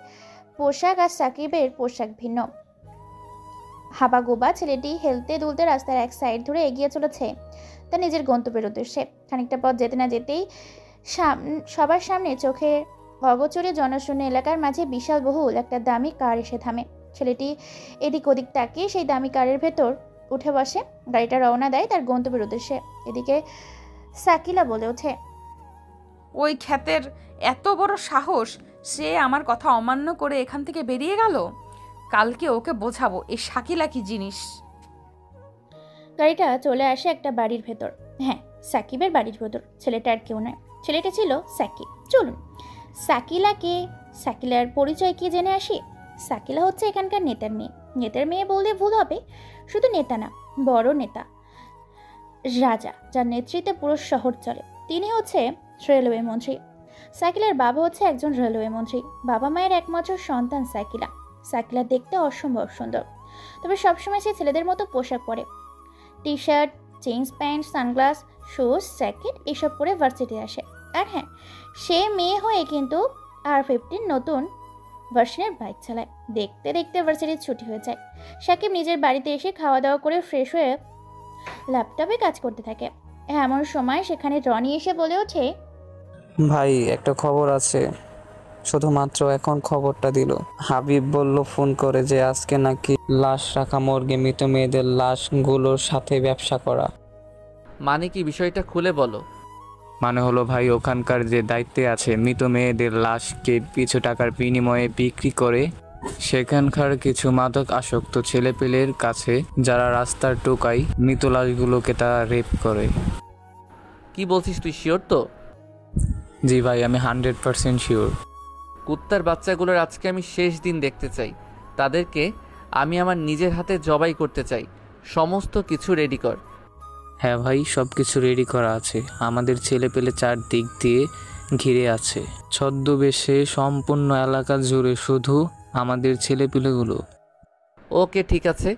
পোশাক আর সাকিবের পোশাক ভিন্ন। হাবাগোবা ছেলেটি হেলতে দুলতে রাস্তার এক সাইড ধরে এগিয়ে চলেছে তার নিজের গন্তব্যের উদ্দেশ্যে। খানিকটা পথ যেতে না যেতেই সবার সামনে চোখের অগোচরে জনশূন্য এলাকার মাঝে বিশাল বহুল একটা দামি কার এসে থামে। ছেলেটি এদিক ওদিক তাকিয়ে সেই দামি কারের ভেতর উঠে বসে। গাড়িটা রওনা দেয় তার গন্তব্যের উদ্দেশ্যে। এদিকে শাকিলা বলে ওঠে, ওই খ্যাতের এত বড় সাহস, সে আমার কথা অমান্য করে এখান থেকে বেরিয়ে গেল। কালকে ওকে বোঝাবো এই শাকিলা কি জিনিস। গাড়িটা চলে আসে একটা বাড়ির ভেতর। হ্যাঁ, সাকিবের বাড়ির ভেতর। ছেলেটা আর কেউ নয়, ছেলেটা ছিল সাকিব। চলুন সাকিলাকে, সাকিলার পরিচয় কি জেনে আসি। সাকিলা হচ্ছে এখানকার নেতার মেয়ে। নেতার মেয়ে বললে ভুল হবে, শুধু নেতা না, বড় নেতা, রাজা, যার নেতৃত্বে পুরো শহর চলে। তিনি হচ্ছে রেলওয়ে মন্ত্রী। সাকিলার বাবা হচ্ছে একজন রেলওয়ে মন্ত্রী। বাবা মায়ের একমাত্র সন্তান সাকিলা। সাকিলা দেখতে অসম্ভব সুন্দর, তবে সবসময় সে ছেলেদের মতো পোশাক পরে। T shirt, jeans pant, sunglass, shoes, jacket এসব পরে ভার্সিটি আসে। আর হ্যাঁ, সে মেয়ে হয়ে কিন্তু R15 নতুন ভার্সনের বাইক চালায়। দেখতে দেখতে ভার্সিটির ছুটি হয়ে যায়। সাকিব নিজের বাড়িতে এসে খাওয়া দাওয়া করে ফ্রেশ হয়ে ল্যাপটপে কাজ করতে থাকে। এমন সময় সেখানে রনি এসে বলে ওঠে, ভাই একটা খবর আছে, শুধুমাত্র এখন খবরটা দিল। হাবিব বলল ফোন করে যে আজকে নাকি লাশ রাখা মর্গে মৃত মেয়েদের লাশগুলোর সাথে ব্যবসা করা। মানে কি, বিষয়টা খুলে বলো। মানে হলো ভাই, ওখানকার যে দায়িত্বে আছে মৃত মেয়েদের লাশকে কিছু টাকার বিনিময়ে বিক্রি করে সেখানকার কিছু মাদক আসক্ত ছেলেপেলের কাছে, যারা রাস্তার টোকাই মৃত লাশগুলোকে তারা রেপ করে। কি বলছিস তুই, শিওর তো? জি ভাই, আমি 100% শিওর। কুত্তার বাচ্চাগুলোর আজকে আমি শেষ দিন দেখতে চাই। তাদেরকে আমি আমার নিজের হাতে জবাই করতে চাই। সমস্ত কিছু রেডি কর। হ্যাঁ ভাই, সব কিছু রেডি করা আছে। আমাদের ছেলেপেলে চারদিক দিয়ে ঘিরে আছে ছদ্মবেশে, সম্পূর্ণ এলাকা জুড়ে শুধু আমাদের ছেলেপেলেগুলো। ওকে, ঠিক আছে।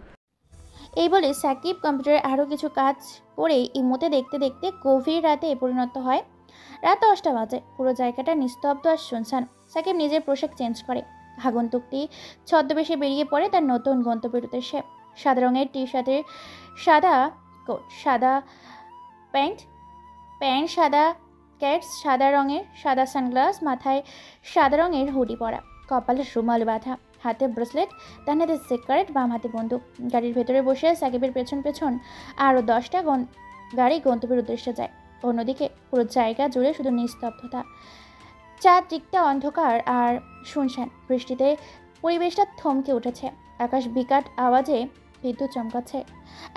এই বলে সাকিব কম্পিউটারে আরও কিছু কাজ করে ইমোতে দেখতে দেখতে গভীর রাতে পরিণত হয়। রাত 10টা বাজে। পুরো জায়গাটা নিস্তব্ধ আর শুনশান। সাকিব নিজের পোশাক চেঞ্জ করে। আগন্তুকটি ছদ্মবেশে বেরিয়ে পড়ে তার নতুন গন্তব্যের উদ্দেশ্যে। সাদা রঙের টি শার্টের সাদা কোট, সাদা প্যান্ট সাদা ক্যাটস, সাদা রঙের সাদা সানগ্লাস, মাথায় সাদা রঙের হুডি পরা, কপালে রুমাল বাঁধা, হাতে ব্রেসলেট, ডান হাতে সিগারেট, বাম হাতে বন্দুক। গাড়ির ভেতরে বসে সাকিবের পেছন পেছন আরও 10টা গাড়ি গন্তব্যের উদ্দেশ্যে যায়। অন্যদিকে পুরো জায়গা জুড়ে শুধু নিস্তব্ধতা। চারদিকটা অন্ধকার আর শুনশান। বৃষ্টিতে পরিবেশটা থমকে উঠেছে। আকাশ বিকট আওয়াজে বিদ্যুৎ চমকাচ্ছে।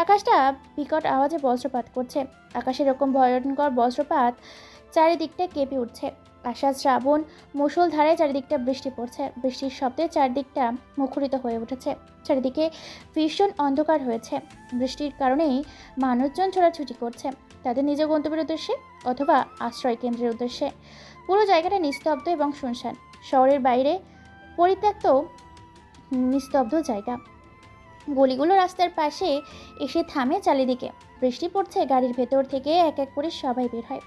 আকাশটা বিকট আওয়াজে বজ্রপাত করছে। আকাশে এরকম ভয়ঙ্কর বজ্রপাত চারিদিকটা কেঁপে উঠছে। আষাঢ় শ্রাবণ মুষলধারায় চারিদিকটা বৃষ্টি পড়ছে। বৃষ্টির শব্দে চারদিকটা মুখরিত হয়ে উঠেছে। চারিদিকে ভীষণ অন্ধকার হয়েছে। বৃষ্টির কারণেই মানুষজন ছোটাছুটি করছে তাদের নিজ গন্তব্যের উদ্দেশ্যে অথবা আশ্রয় কেন্দ্রের উদ্দেশ্যে। পুরো জায়গাটা নিস্তব্ধ এবং শুনশান। শহরের বাইরে পরিত্যক্ত নিস্তব্ধ জায়গা। গলিগুলো রাস্তার পাশে এসে থামে চারিদিকে। বৃষ্টি পড়ছে। গাড়ির ভেতর থেকে এক এক করে সবাই বের হয়।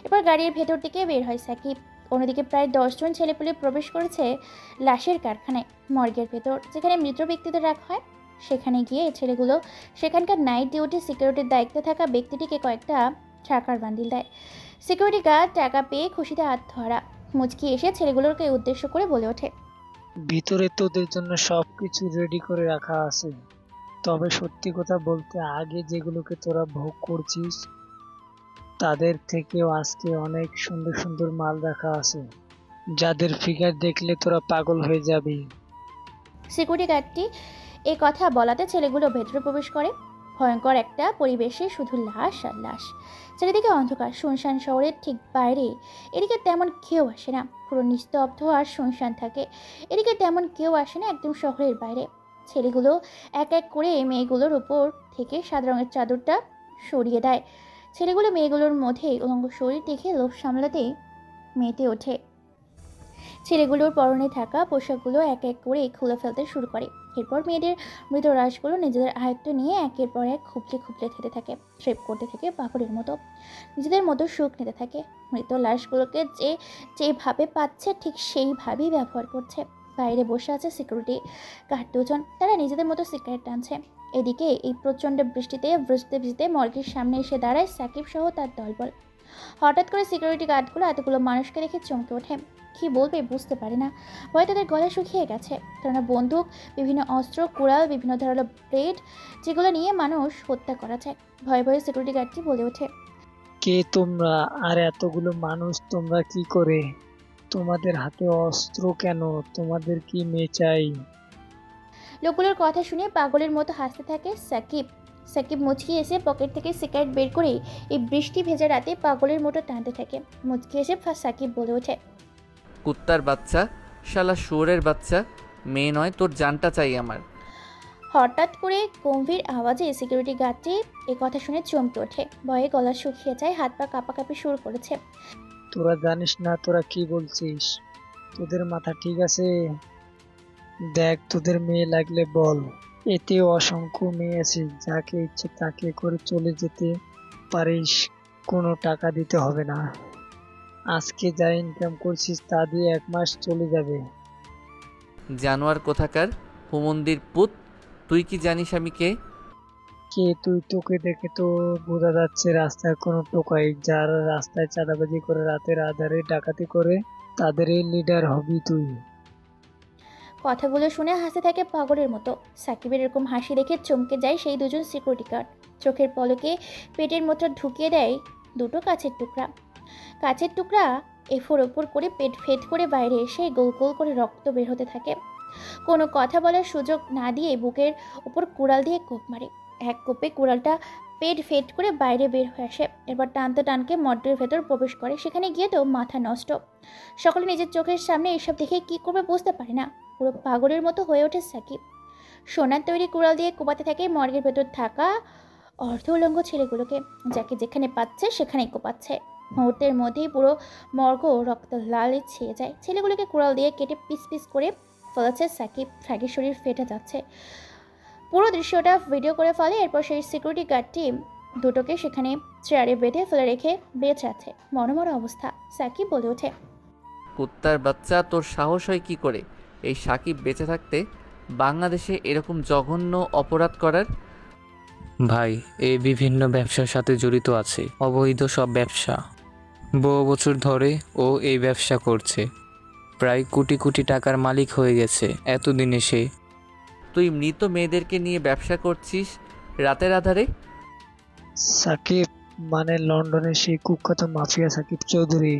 এবার গাড়ির ভেতর থেকে বের হয় সাকিব। অন্যদিকে প্রায় 10 জন ছেলেপুলে প্রবেশ করেছে লাশের কারখানায়, মর্গের ভেতর যেখানে মৃত ব্যক্তিদের রাখা হয়। সেখানে গিয়ে ছেলেগুলো সেখানকার নাইট ডিউটি সিকিউরিটির দায়িত্বে থাকা ব্যক্তিটিকে কয়েকটা টাকার বান্ডিল দেয়। সিকিউরিটি গার্ড টাকা পেয়ে খুশিতে হাত ধরা মুচকি এসে ছেলেগুলোকে উদ্দেশ্য করে বলে ওঠে, ভিতরে তোদের জন্য সবকিছু রেডি করে রাখা আছে। তবে সত্যি কথা বলতে, আগে যেগুলোকে তোরা ভোগ করছিস তাদের থেকেও আজকে অনেক সুন্দর সুন্দর মাল রাখা আছে, যাদের ফিগার দেখলে তোরা পাগল হয়ে যাবি। সিকিউরিটি গার্ডটি এই কথা বলাতে ছেলেগুলো ভেতরে প্রবেশ করে। ভয়ঙ্কর একটা পরিবেশে শুধু লাশ আর লাশ। চারিদিকে অন্ধকার। শুনশান শহরের ঠিক বাইরে। এদিকে তেমন কেউ আসে না। পুরো নিস্তব্ধ আর শুনশান থাকে। এদিকে তেমন কেউ আসে না একদম শহরের বাইরে। ছেলেগুলো এক এক করে মেয়েগুলোর উপর থেকে সাদা রঙের চাদরটা সরিয়ে দেয়। ছেলেগুলো মেয়েগুলোর মধ্যে উলঙ্গ শরীর দেখে লোভ সামলাতেই মেতে ওঠে। ছেলেগুলোর পরনে থাকা পোশাকগুলো এক এক করে খুলে ফেলতে শুরু করে। এরপর মেয়েদের মৃত লাশগুলো নিজেদের আয়ত্ত নিয়ে একের পর এক খুবলে খুবলে খেতে থাকে, ট্রেপ করতে থাকে পাগলের মতো, নিজেদের মতো সুখ নিতে থাকে। মৃত লাশগুলোকে যেভাবে পাচ্ছে ঠিক সেইভাবেই ব্যবহার করছে। বাইরে বসে আছে সিকিউরিটি গার্ড দুজন। তারা নিজেদের মতো সিগারেট টানছে। এদিকে এই প্রচণ্ড বৃষ্টিতে ভিজতে ভিজতে মর্গের সামনে এসে দাঁড়ায় সাকিব সহ তার দলবল। হঠাৎ করে সিকিউরিটি গার্ডগুলো এতগুলো মানুষকে দেখে চমকে ওঠে। কি বলবে বুঝতে পারে না। ভয়ে তাদের গলা শুকিয়ে গেছে। কেননা বন্দুক, বিভিন্ন অস্ত্র, কুড়াল, বিভিন্ন ধারালো ব্লেড, যেগুলো নিয়ে মানুষ হত্যা করা যায়। ভয়ে ভয়ে সিকিউরিটি গার্ডটি বলে ওঠে, কে তোমরা? আর এতগুলো মানুষ তোমরা কি করে? তোমাদের হাতে অস্ত্র কেন? তোমাদের কি মেয়ে চাই? লোকগুলোর কথা শুনে পাগলের মতো হাসতে থাকে সাকিব। সাকিব মুচকি এসে পকেট থেকে সিগারেট বের করে এই বৃষ্টি ভেজা রাতে পাগলের মতো টানতে থাকে। মুচকি এসে সাকিব বলে ওঠে, কুত্তার বাচ্চা, শালা শুয়োরের বাচ্চা, মেয়ে নয়, তোর জানটা চাই আমার। হঠাৎ করে গম্ভীর আওয়াজে সিকিউরিটি গার্ডটি এ কথা শুনে চমকে ওঠে। ভয়ে গলা শুকিয়ে যায়, হাত পা কাঁপাকাঁপি শুরু করেছে। তোরা জানিস না তোরা কি বলছিস? তোদের মাথা ঠিক আছে? দেখ, তোদের মেয়ে লাগলে বল। এতে অসংখ্য মেয়ে আছে, যাকে ইচ্ছে তাকে করে চলে যেতে পারিস, কোনো টাকা দিতে হবে না। আজকে যা ইনকাম করছিস তা দিয়ে 1 মাস চলে যাবে। জানোয়ার কোথাকার, হুমন্দির পুত, তুই কি জানিস আমি কে? কে তুই? তোকে দেখে তো বোঝা যাচ্ছে রাস্তায় কোনো টোকাই, যারা রাস্তায় চাঁদাবাজি করে, রাতের আধারে ডাকাতি করে, তাদের লিডার হবি তুই। কথাগুলো শুনে হাসতে থাকে পাগলের মতো। সাকিবের এরকম হাসি দেখে চমকে যায় সেই দুজন সিকিউরিটি গার্ড। চোখের পলকে পেটের মধ্যে ঢুকিয়ে দেয় দুটো কাচের টুকরা। কাচের টুকরা এফোর ওপর করে পেট ফেট করে বাইরে এসে গোল গোল করে রক্ত বের হতে থাকে। কোনো কথা বলার সুযোগ না দিয়ে বুকের উপর কুড়াল দিয়ে কোপ মারে। এক কোপে কুড়ালটা পেট ফেট করে বাইরে বের হয়ে আসে। এরপর টানতে টানকে মডেলের ভেতর প্রবেশ করে। সেখানে গিয়ে তো মাথা নষ্ট। সকলে নিজের চোখের সামনে এসব দেখে কি করবে বুঝতে পারে না। পুরো পাগলের মতো হয়ে ওঠে সাকিব। সোনার তৈরি কুড়াল দিয়ে কোপাতে থাকে মর্গের ভেতর থাকা অর্ধ উলঙ্গ ছেলেগুলোকে। যাকে যেখানে পাচ্ছে সেখানেই কোপাচ্ছে। মুহূর্তের মধ্যেই পুরো মর্গ রক্ত লালে ছেয়ে যায়। ছেলেগুলোকে কুড়াল দিয়ে কেটে পিস পিস করে ফেলেছে সাকিব। ফ্র্যাগের শরীর ফেটে যাচ্ছে। পুরো দৃশ্যটা ভিডিও করে ফেলে। এরপর সেই সিকিউরিটি গার্ডটি দুটোকে সেখানে চেয়ারে বেঁধে ফেলে রেখে বেঁচে আছে। মনমরা অবস্থা। সাকিব বলে ওঠে, কুত্তার বাচ্চা, তোর সাহস হয় কি করে এই সাকিব বেঁচে থাকতে বাংলাদেশে এরকম জঘন্য অপরাধ করার? ভাই, এই বিভিন্ন ব্যবসার সাথে জড়িত আছে, অবৈধ সব ব্যবসা। বহু বছর ধরে ও এই ব্যবসা করছে, প্রায় কোটি কোটি টাকার মালিক হয়ে গেছে এতদিনে সে। তুই মৃত মেয়েদেরকে নিয়ে ব্যবসা করছিস রাতের আধারে? সাকিব মানে লন্ডনের সেই কুখ্যাত মাফিয়া সাকিব চৌধুরী।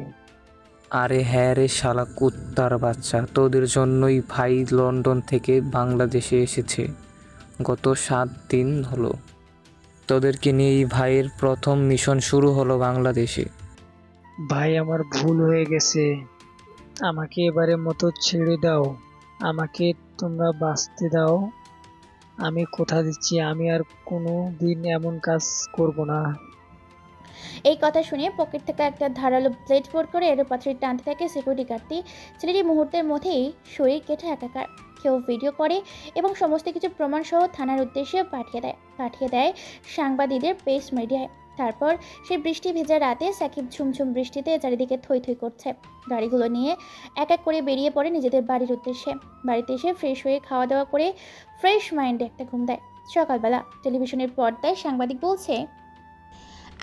আরে হ্যাঁ রে শালা কুত্তার বাচ্চা, তোদের জন্যই ভাই লন্ডন থেকে বাংলাদেশে এসেছে। গত 7 দিন হলো তোদেরকে নিয়ে এই ভাইয়ের প্রথম মিশন শুরু হলো বাংলাদেশে। ভাই আমার ভুল হয়ে গেছে, আমাকে এবারের মতো ছেড়ে দাও, আমাকে তোমরা বাঁচতে দাও। আমি কথা দিচ্ছি আমি আর কোনো দিন এমন কাজ করব না। এই কথা শুনে পকেট থেকে একটা ধারালো ব্লেড বের করে এর পাথরে টানতে থাকে সিকিউরিটি গার্ডটি। ছেলেটি মুহূর্তের মধ্যেই শরীর কেটে একাকার। কেউ ভিডিও করে এবং সমস্ত কিছু প্রমাণ সহ থানার উদ্দেশ্যে পাঠিয়ে দেয় সাংবাদিকদের প্রেস মিডিয়ায়। তারপর সেই বৃষ্টি ভেজা রাতে সাকিব ঝুমঝুম বৃষ্টিতে চারিদিকে থই থই করছে। গাড়িগুলো নিয়ে এক এক করে বেরিয়ে পড়ে নিজেদের বাড়ির উদ্দেশ্যে। বাড়িতে এসে ফ্রেশ হয়ে খাওয়া দাওয়া করে ফ্রেশ মাইন্ডে একটা ঘুম দেয়। সকালবেলা টেলিভিশনের পর্দায় সাংবাদিক বলছে,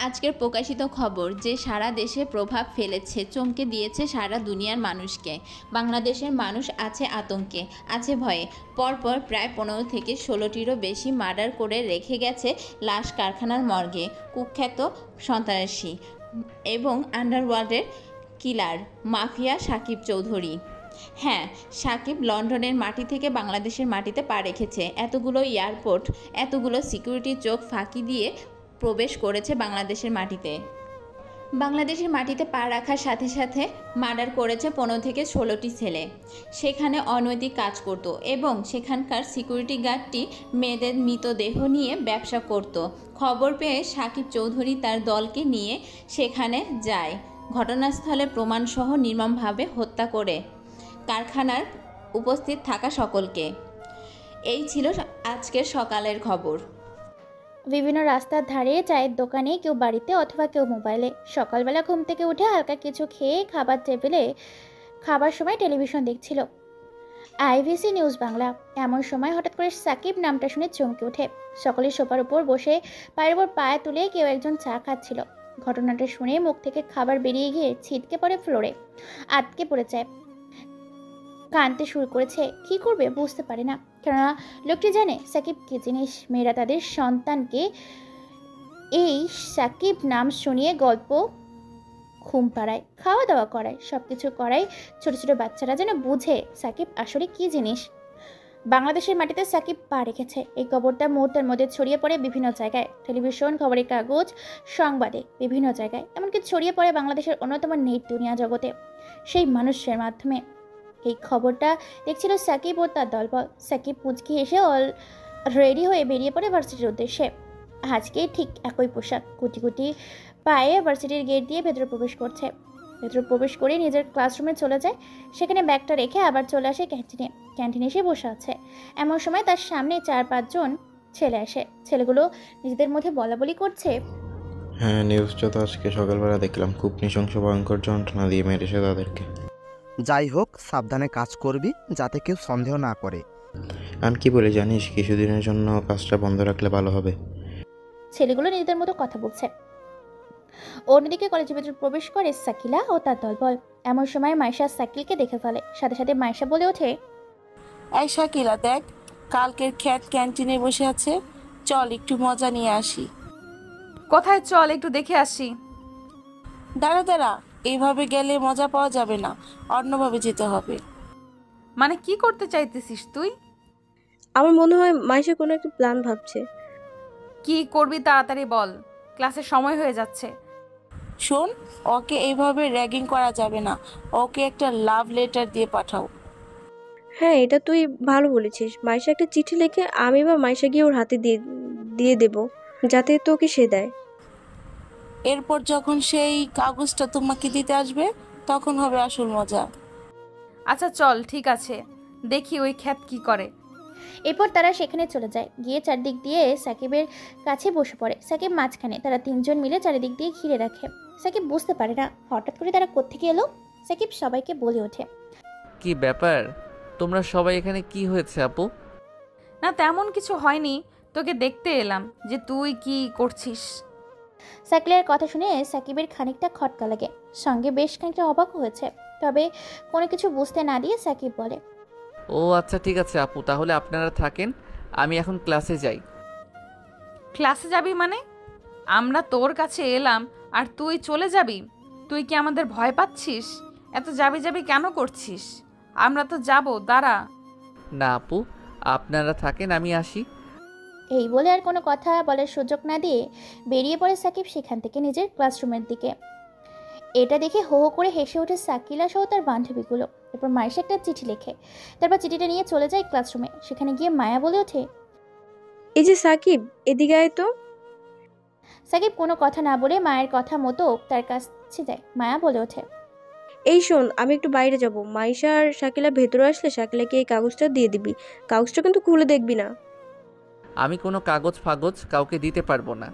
আজকের প্রকাশিত খবর যে সারা দেশে প্রভাব ফেলেছে, চমকে দিয়েছে সারা দুনিয়ার মানুষকে। বাংলাদেশের মানুষ আছে আতঙ্কে, আছে ভয়ে। পরপর প্রায় 15 থেকে 16টিরও বেশি মার্ডার করে রেখে গেছে লাশ কারখানার মর্গে কুখ্যাত সন্ত্রাসী এবং আন্ডারওয়ার্ল্ডের কিলার মাফিয়া সাকিব চৌধুরী। হ্যাঁ, সাকিব লন্ডনের মাটি থেকে বাংলাদেশের মাটিতে পা রেখেছে। এতগুলো এয়ারপোর্ট, এতগুলো সিকিউরিটি চোখ ফাঁকি দিয়ে প্রবেশ করেছে বাংলাদেশের মাটিতে। বাংলাদেশের মাটিতে পা রাখার সাথে সাথে মার্ডার করেছে 15 থেকে 16টি ছেলে। সেখানে অনৈতিক কাজ করত এবং সেখানকার সিকিউরিটি গার্ডটি মেয়েদের মৃতদেহ নিয়ে ব্যবসা করত। খবর পেয়ে সাকিব চৌধুরী তার দলকে নিয়ে সেখানে যায়। ঘটনাস্থলে প্রমাণসহ নির্মমভাবে হত্যা করে কারখানার উপস্থিত থাকা সকলকে। এই ছিল আজকের সকালের খবর। বিভিন্ন রাস্তার ধারে, চায়ের দোকানে, কেউ বাড়িতে অথবা কেউ মোবাইলে। সকালবেলা ঘুম থেকে উঠে হালকা কিছু খেয়ে খাবার টেবিলে খাবার সময় টেলিভিশন দেখছিল আইভিসি নিউজ বাংলা। এমন সময় হঠাৎ করে সাকিব নামটা শুনে চমকে ওঠে। সকলে সোফার উপর বসে পায়ের উপর পায়ে তুলে কেউ একজন চা খাচ্ছিল। ঘটনাটা শুনে মুখ থেকে খাবার বেরিয়ে গিয়ে ছিটকে পড়ে ফ্লোরে, আটকে পড়ে যায়। কাঁদতে শুরু করেছে। কি করবে বুঝতে পারে না, কেননা লোকটি জানে সাকিব কি জিনিস। মেয়েরা তাদের সন্তানকে এই সাকিব নাম শুনিয়ে গল্প ঘুম পাড়ায়, খাওয়া দাওয়া করায়, সব কিছু করায়। ছোট ছোট বাচ্চারা যেন বুঝে সাকিব আসলে কি জিনিস। বাংলাদেশের মাটিতে সাকিব পা রেখেছে, এই খবরটা মুহূর্তের মধ্যে ছড়িয়ে পড়ে বিভিন্ন জায়গায়। টেলিভিশন, খবরের কাগজ, সংবাদে, বিভিন্ন জায়গায়। এমনকি ছড়িয়ে পড়ে বাংলাদেশের অন্যতম নেট দুনিয়া জগতে সেই মানুষের মাধ্যমে। এই খবরটা দেখছিল সাকিব ও তার দলবল। সাকিব মুচকি এসে রেডি হয়ে বেরিয়ে পড়ে ভার্সিটির উদ্দেশ্যে। আজকে ঠিক একই পোশাক, কুটি কুটি পায়ে ভার্সিটির গেট দিয়ে ভেতরে প্রবেশ করছে। ভেতরে প্রবেশ করে নিজের ক্লাসরুমে চলে যায়। সেখানে ব্যাগটা রেখে আবার চলে আসে ক্যান্টিনে এসে বসে আছে। এমন সময় তার সামনে 4-5 জন ছেলে আসে। ছেলেগুলো নিজেদের মধ্যে বলাবলি করছে, হ্যাঁ, নিউজটা তো আজকে সকালবেলা দেখলাম, খুব নৃশংস ভয়ঙ্কর যন্ত্রণা দিয়ে মেরেছে তাদেরকে। যাই হোক, সাবধানে কাজ করবি যাতে কেউ সন্দেহ না করে। আমি কি বলি জানিস, কিছুদিনের জন্য কাজটা বন্ধ রাখলে ভালো হবে। ছেলেগুলো নিজেদের মতো কথা বলছে। অন্যদিকে কলেজের ভেতর প্রবেশ করে সাকিলা ও তার দলবল। এমন সময় মাইশা সাকিলকে দেখে ফেলে। সাথে সাথে মাইশা বলে ওঠে, এই শাকিলা দেখ, কালকের খ্যাত ক্যান্টিনে বসে আছে, চল একটু মজা নিয়ে আসি। কোথায়? চল একটু দেখে আসি। দাঁড়া দাঁড়া, এইভাবে গেলে মজা পাওয়া যাবে না, অন্যভাবে যেতে হবে। মানে কি করতে চাইতেছিস তুই? আমার মনে হয় মাইশা কোনো একটা প্ল্যান ভাবছে। কি করবি তাড়াতাড়ি বল, ক্লাসের সময় হয়ে যাচ্ছে। শোন, ওকে এইভাবে র্যাগিং করা যাবে না, ওকে একটা লাভ লেটার দিয়ে পাঠাও। হ্যাঁ, এটা তুই ভালো বলেছিস। মাইশা একটা চিঠি লিখে আমি বা মাইশা গিয়ে ওর হাতে দিয়ে দিয়ে দেব, যাতে তোকে সে দেয়। এরপর যখন সেই কাগজটা তোমাকে দিতে আসবে, তখন হবে আসল মজা। আচ্ছা চল, ঠিক আছে, দেখি ওই খ্যাত কি করে। এরপর তারা সেখানে চলে যায়। গিয়ে চারদিক দিয়ে সাকিবের কাছে বসে পড়ে। সাকিব মাঝখানে। তারা তিনজন মিলে চারিদিক দিয়ে ঘিরে রাখে। সাকিব বুঝতে পারে না হঠাৎ করে তারা কোত্থেকে এলো। সাকিব সবাইকে বলে ওঠে, কি ব্যাপার, তোমরা সবাই এখানে? কি হয়েছে আপু? না তেমন কিছু হয়নি, তোকে দেখতে এলাম যে তুই কি করছিস। সাকিলের কথা শুনে সাকিবের খানিকটা খটকা লাগে, সঙ্গে বেশ খানিকটা অবাক হয়েছে। তবে কোনো কিছু বুঝতে না দিয়ে সাকিব বলে, ও আচ্ছা ঠিক আছে আপু, তাহলে আপনারা থাকেন, আমি এখন ক্লাসে যাই। ক্লাসে যাবি মানে? আমরা তোর কাছে এলাম আর তুই চলে যাবি? তুই কি আমাদের ভয় পাচ্ছিস? এত যাবি যাবি কেন করছিস? আমরা তো যাব, দাঁড়া। না আপু, আপনারা থাকেন, আমি আসি। এই বলে আর কোনো কথা বলার সুযোগ না দিয়ে বেরিয়ে পড়ে সাকিব সেখান থেকে নিজের ক্লাসরুমের দিকে। এটা দেখে হো হো করে হেসে ওঠে সাকিলা সহ তার বান্ধবীগুলো। এরপর মাইশা একটা চিঠি লেখে, তারপর চিঠিটা নিয়ে চলে যায় ক্লাসরুমে। সেখানে গিয়ে মায়া বলে ওঠে, এই যে সাকিব, এদিকে আয় তো। সাকিব কোনো কথা না বলে মায়ের কথা মতো তার কাছে যায়। মায়া বলে ওঠে, এই শোন, আমি একটু বাইরে যাব। মাইশা আর শাকিলা ভেতরে আসলে শাকিলাকে এই কাগজটা দিয়ে দিবি। কাগজটা কিন্তু খুলে দেখবি না। আমি কোনো কাগজ ফাগজ কাউকে দিতে পারবো না।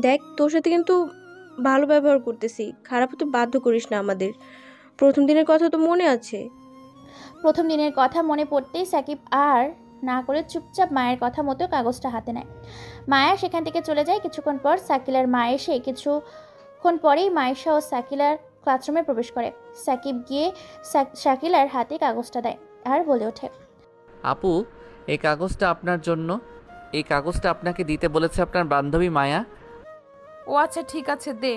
দেখ, তোর সাথে কিন্তু ভালো ব্যবহার করতেছি, খারাপ হতে বাধ্য করিস না আমাদের। প্রথম দিনের কথা তো মনে আছে? প্রথম দিনের কথা মনে পড়তেই সাকিব আর না করে চুপচাপ মায়ের কথা মতো কাগজটা হাতে নেয়। মায়া সেখান থেকে চলে যায়। কিছুক্ষণ পর সাকিলার মা এসে কিছুক্ষণ পরেই মায়েশা ও সাকিলার ক্লাসরুমে প্রবেশ করে। সাকিব গিয়ে শাকিলার হাতে কাগজটা দেয় আর বলে ওঠে, আপু, এই কাগজটা আপনার জন্য। এই কাগজটা আপনাকে দিতে বলেছে আপনার বান্ধবী মায়া। ও আচ্ছা ঠিক আছে, দে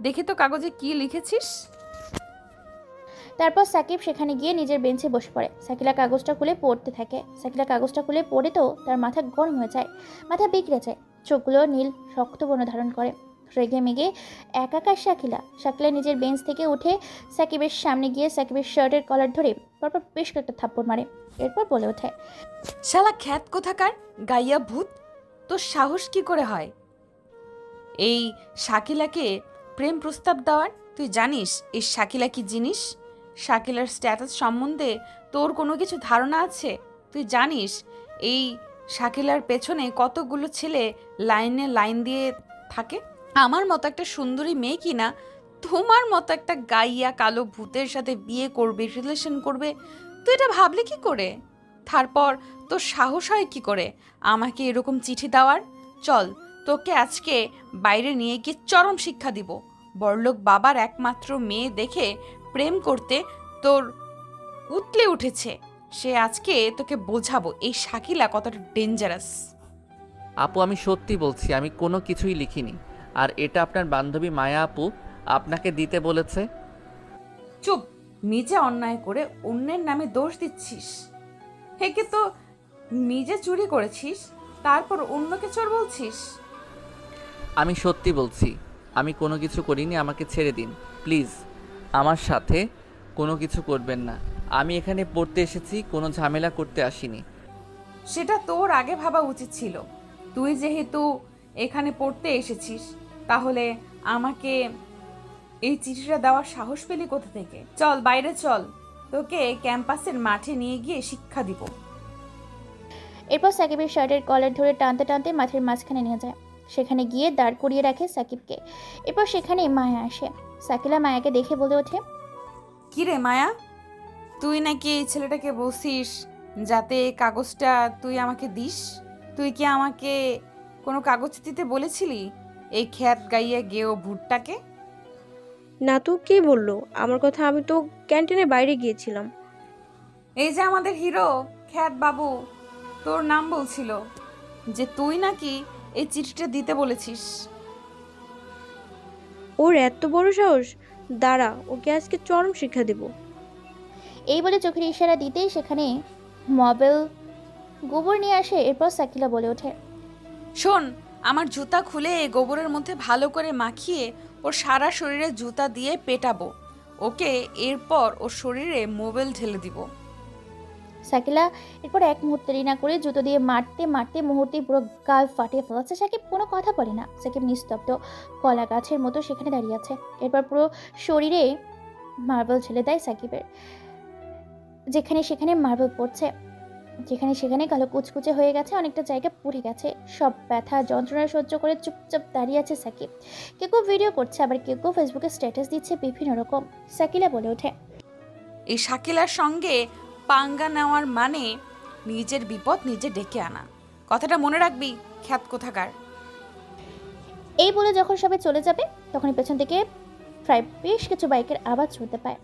দেখি তো কাগজে কি লিখেছিস। তারপর সাকিব সেখানে গিয়ে নিজের বেঞ্চে বসে পড়ে। সাকিলা কাগজটা খুলে পড়তে থাকে। সাকিলা কাগজটা খুলে পড়ে তো তার মাথা গরম হয়ে যায়, মাথা বিগড়ে যায়, চোখগুলো নীল শক্ত বর্ণ ধারণ করে। রেগে মেগে একাকার শাকিলা নিজের বেঞ্চ থেকে উঠে সাকিবের সামনে গিয়ে সাকিবের শার্টের কলার ধরে পরপর বেশ কয়েকটা থাপ্পড় মারে। এরপর বলে ওঠে, শালা খ্যাত কোথাকার, গাইয়া ভূত, তোর সাহস কি করে হয় এই শাকিলাকে প্রেম প্রস্তাব দেওয়ার? তুই জানিস এই শাকিলা কি জিনিস? শাকিলার স্ট্যাটাস সম্বন্ধে তোর কোনো কিছু ধারণা আছে? তুই জানিস এই শাকিলার পেছনে কতগুলো ছেলে লাইনে লাইন দিয়ে থাকে? আমার মতো একটা সুন্দরী মেয়ে কিনা তোমার মতো একটা গাইয়া কালো ভূতের সাথে বিয়ে করবে, রিলেশন করবে? তুই এটা ভাবলি কি করে? তারপর তোর সাহস হয় কি করে আমাকে এরকম চিঠি দেওয়ার? চল, তোকে আজকে বাইরে নিয়ে গিয়ে চরম শিক্ষা দিব। বড়লোক বাবার একমাত্র মেয়ে দেখে প্রেম করতে তোর উতলে উঠেছে, সে আজকে তোকে বোঝাবো এই শাকিলা কতটা ডেঞ্জারাস। আপু, আমি সত্যি বলছি, আমি কোনো কিছুই লিখিনি। আর এটা আপনার বান্ধবী মায়া আপু আপনাকে দিতে বলেছে। চুপ, নিজে অন্যায় করে অন্যের নামে দোষ দিচ্ছিস। হেকে তো নিজে চুরি করেছিস, তারপর অন্যকে চোর বলছিস। আমি সত্যি বলছি, আমি কোনো কিছু করিনি, আমাকে ছেড়ে দিন প্লিজ। আমার সাথে কোনো কিছু করবেন না। আমি এখানে পড়তে এসেছি, কোনো ঝামেলা করতে আসিনি। সেটা তোর আগে ভাবা উচিত ছিল। তুই যেহেতু এখানে পড়তে এসেছিস, তাহলে আমাকে এই চিঠিটা দেওয়ার সাহস পেলি কোথা থেকে? চল বাইরে চল, তোকে ক্যাম্পাসের মাঠে নিয়ে গিয়ে শিক্ষা দিব। এরপর সাকিবের শার্টের কলার ধরে টানতে টানতে মাঠের মাঝখানে নিয়ে যায়। সেখানে গিয়ে দাঁড় করিয়ে রাখে সাকিবকে। এরপর সেখানে মায়া আসে। সাকিলা মায়াকে দেখে বলে ওঠে, কিরে মায়া, তুই নাকি এই ছেলেটাকে বলছিস যাতে কাগজটা তুই আমাকে দিস? তুই কি আমাকে কোনো কাগজ দিতে বলেছিলি? এই খ্যাত গাইয়ে গেও ভুট্টাকে? না তো কে বললো আমার কথা? আমি তো ক্যান্টিনের বাইরে গিয়েছিলাম। এই যে আমাদের হিরো খ্যাত বাবু, তোর নাম বলছিল যে তুই নাকি এই চিঠিটা দিতে বলেছিস। ওর এত বড় সাহস! দাঁড়া, ওকে আজকে চরম শিক্ষা দেব। এই বলে চোখের ইশারা দিতেই সেখানে মবেল গোবর নিয়ে আসে। এরপর সাকিলা বলে ওঠে, শোন, আমার জুতা খুলে এই গোবরের মধ্যে ভালো করে মাখিয়ে ওর সারা শরীরে জুতা দিয়ে পেটাবো ওকে, এরপর ওর শরীরে মোবাইল ঢেলে দিব। সাকিলা এরপর এক মুহূর্ত দেরি না করে জুতো দিয়ে মারতে মারতে মুহূর্তে পুরো গাল ফাটিয়ে ফেলাচ্ছে। সাকিব কোনো কথা বলে না। সাকিব নিস্তব্ধ কলা গাছের মতো সেখানে দাঁড়িয়ে আছে। এরপর পুরো শরীরে মার্বেল ঢেলে দেয় সাকিবের। যেখানে সেখানে মার্বেল পড়ছে, যেখানে সেখানে কালো কুচকুচে হয়ে গেছে, অনেকটা জায়গা পুড়ে গেছে। সব ব্যথা যন্ত্রণা সহ্য করে চুপচাপ দাঁড়িয়ে আছে সাকিব। কেউ কেউ ভিডিও করছে, আবার কেউ কেউ ফেসবুকে স্ট্যাটাস দিচ্ছে বিভিন্ন রকম। সাকিলা বলে ওঠে, এই শাকিলার সঙ্গে পাঙ্গা নেওয়ার মানে নিজের বিপদ নিজে ডেকে আনা। কথাটা মনে রাখবি খ্যাত কোথাকার। এই বলে যখন সবাই চলে যাবে তখনই পেছন থেকে প্রায় বেশ কিছু বাইকের আওয়াজ শুনতে পায়।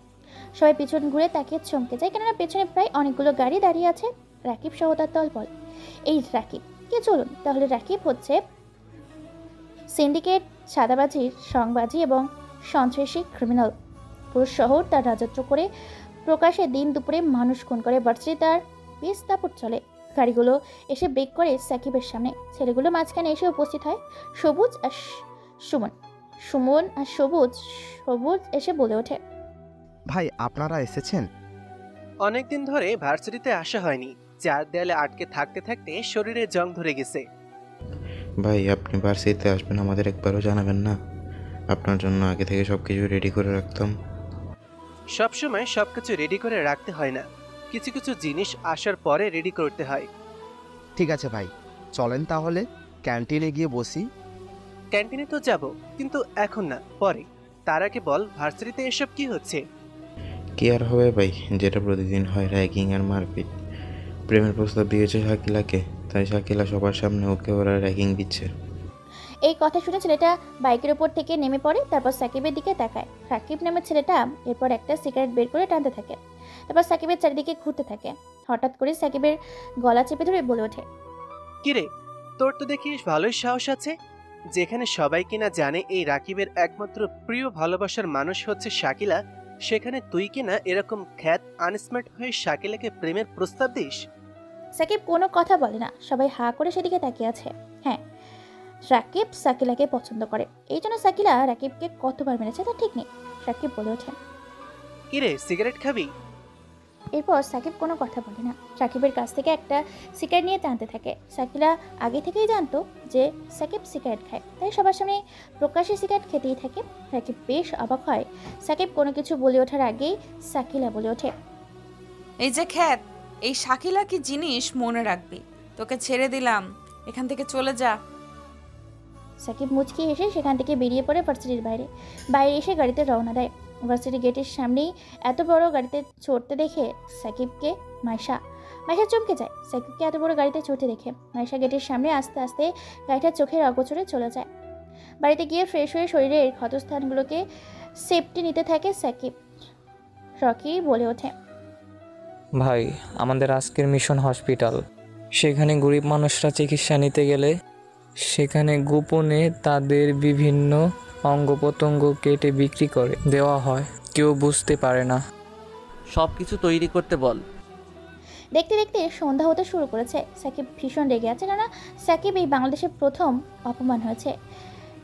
সবাই পিছন ঘুরে তাকিয়ে চমকে যায়, কেননা পেছনে প্রায় অনেকগুলো গাড়ি দাঁড়িয়ে আছে। রাকিব সহ তার দলবল। এই রাকিব কে? চলুন তাহলে, রাকিব হচ্ছে সিন্ডিকেট, সাদাবাজির সংবাজি এবং সন্ত্রাসী ক্রিমিনাল। পুরো শহর তার রাজত্ব করে প্রকাশে দিন দুপুরে মানুষ খুন করে। ভার্সিটি তার বেশ দাপট চলে। গাড়িগুলো এসে ব্রেক করে সাকিবের সামনে। ছেলেগুলো মাঝখানে এসে উপস্থিত হয়। সবুজ আর সুমন আর সবুজ এসে বলে ওঠে, ভাই আপনারা এসেছেন? অনেকদিন ধরে ভার্সিটিতে আসা হয়নি। চার দেয়ালে আটকে থাকতে থাকতে শরীরে জং ধরে গেছে। ভাই আপনি ভার্সিটিতে আসবেন আমাদের একবারও জানাবেন না? আপনার জন্য আগে থেকে সব কিছু রেডি করে রাখতাম। সবসময় সবকিছু রেডি করে রাখতে হয় না, কিছু কিছু জিনিস আসার পরে রেডি করতে হয়। ঠিক আছে ভাই, চলেন তাহলে ক্যান্টিনে গিয়ে বসি। ক্যান্টিনে তো যাব, কিন্তু এখন না, পরে। তার আগে বল, ভার্সিটিতে এসব কি হচ্ছে? কি আর হবে ভাই, যেটা প্রতিদিন হয়, র্যাগিং আর মারপিট। প্রেমের প্রস্তাব দিয়েছে শাকিলাকে, তাই শাকিলা সবার সামনে ওকে ওরা র্যাগিং দিচ্ছে। এই কথা শুনে ছেলেটা বাইকের উপর থেকে নেমে পড়ে। তারপর সাকিবের দিকে তাকায়। সাকিব নামের ছেলেটা এরপর একটা সিগারেট বের করে টানতে থাকে। তারপর সাকিবের চারিদিকে ঘুরতে থাকে। হঠাৎ করে সাকিবের গলা চেপে ধরে বলে ওঠে, কিরে, তোর তো দেখিস ভালোই সাহস আছে। যেখানে সবাই কিনা জানে এই রাকিবের একমাত্র প্রিয় ভালোবাসার মানুষ হচ্ছে শাকিলা, সেখানে তুই কিনা এরকম খ্যাত আনস্মার্ট হয়ে শাকিলাকে প্রেমের প্রস্তাব দিস? সাকিব কোনো কথা বলে না। সবাই হা করে সেদিকে তাকিয়ে আছে। হ্যাঁ, রাকিব সাকিলাকে পছন্দ করে, এই জন্য সাকিলা রাকিবকে কতবার মেরেছে তা ঠিক নেই। রাকিব বলে ওঠে, কিরে, সিগারেট খাবি? এরপর সাকিব কোনো কথা বলে না। সাকিবের কাছ থেকে একটা সিগারেট নিয়ে টানতে থাকে। সাকিলা আগে থেকেই জানতো যে সাকিব সিগারেট খায়, তাই সবার সামনে প্রকাশ্যে সিগারেট খেতেই থাকে। রাকিব বেশ অবাক হয়। সাকিব কোনো কিছু বলে ওঠার আগেই সাকিলা বলে ওঠে, এই যে খ্যাত, এই শাকিলা কি জিনিস মনে রাখবি। তোকে ছেড়ে দিলাম, এখান থেকে চলে যা। সাকিব মুচকি এসে সেখান থেকে বেরিয়ে পড়ে ভার্সিটির বাইরে। বাইরে এসে গাড়িতে রওনা দেয়। ভার্সিটি গেটের সামনেই এত বড় গাড়িতে চড়তে দেখে সাকিবকে মাইশা চমকে যায়। সাকিবকে এত বড় গাড়িতে চড়তে দেখে মাইশা গেটের সামনে আস্তে আস্তে গাড়িটা চোখের অগোচরে চলে যায়। বাড়িতে গিয়ে ফ্রেশ হয়ে শরীরের ক্ষতস্থানগুলোকে সেফটি নিতে থাকে সাকিব। রকি বলে ওঠে, ভাই আমাদের আজকের মিশন হসপিটাল। সেখানে গরিব মানুষরা চিকিৎসা নিতে গেলে সেখানে গোপনে তাদের বিভিন্ন অঙ্গ প্রত্যঙ্গ কেটে বিক্রি করে দেওয়া হয়, কেউ বুঝতে পারে না। সব কিছু তৈরি করতে বল। দেখতে দেখতে সন্ধ্যা হতে শুরু করেছে। সাকিব ভীষণ রেগে আছে, কেননা সাকিব এই বাংলাদেশের প্রথম অপমান হয়েছে।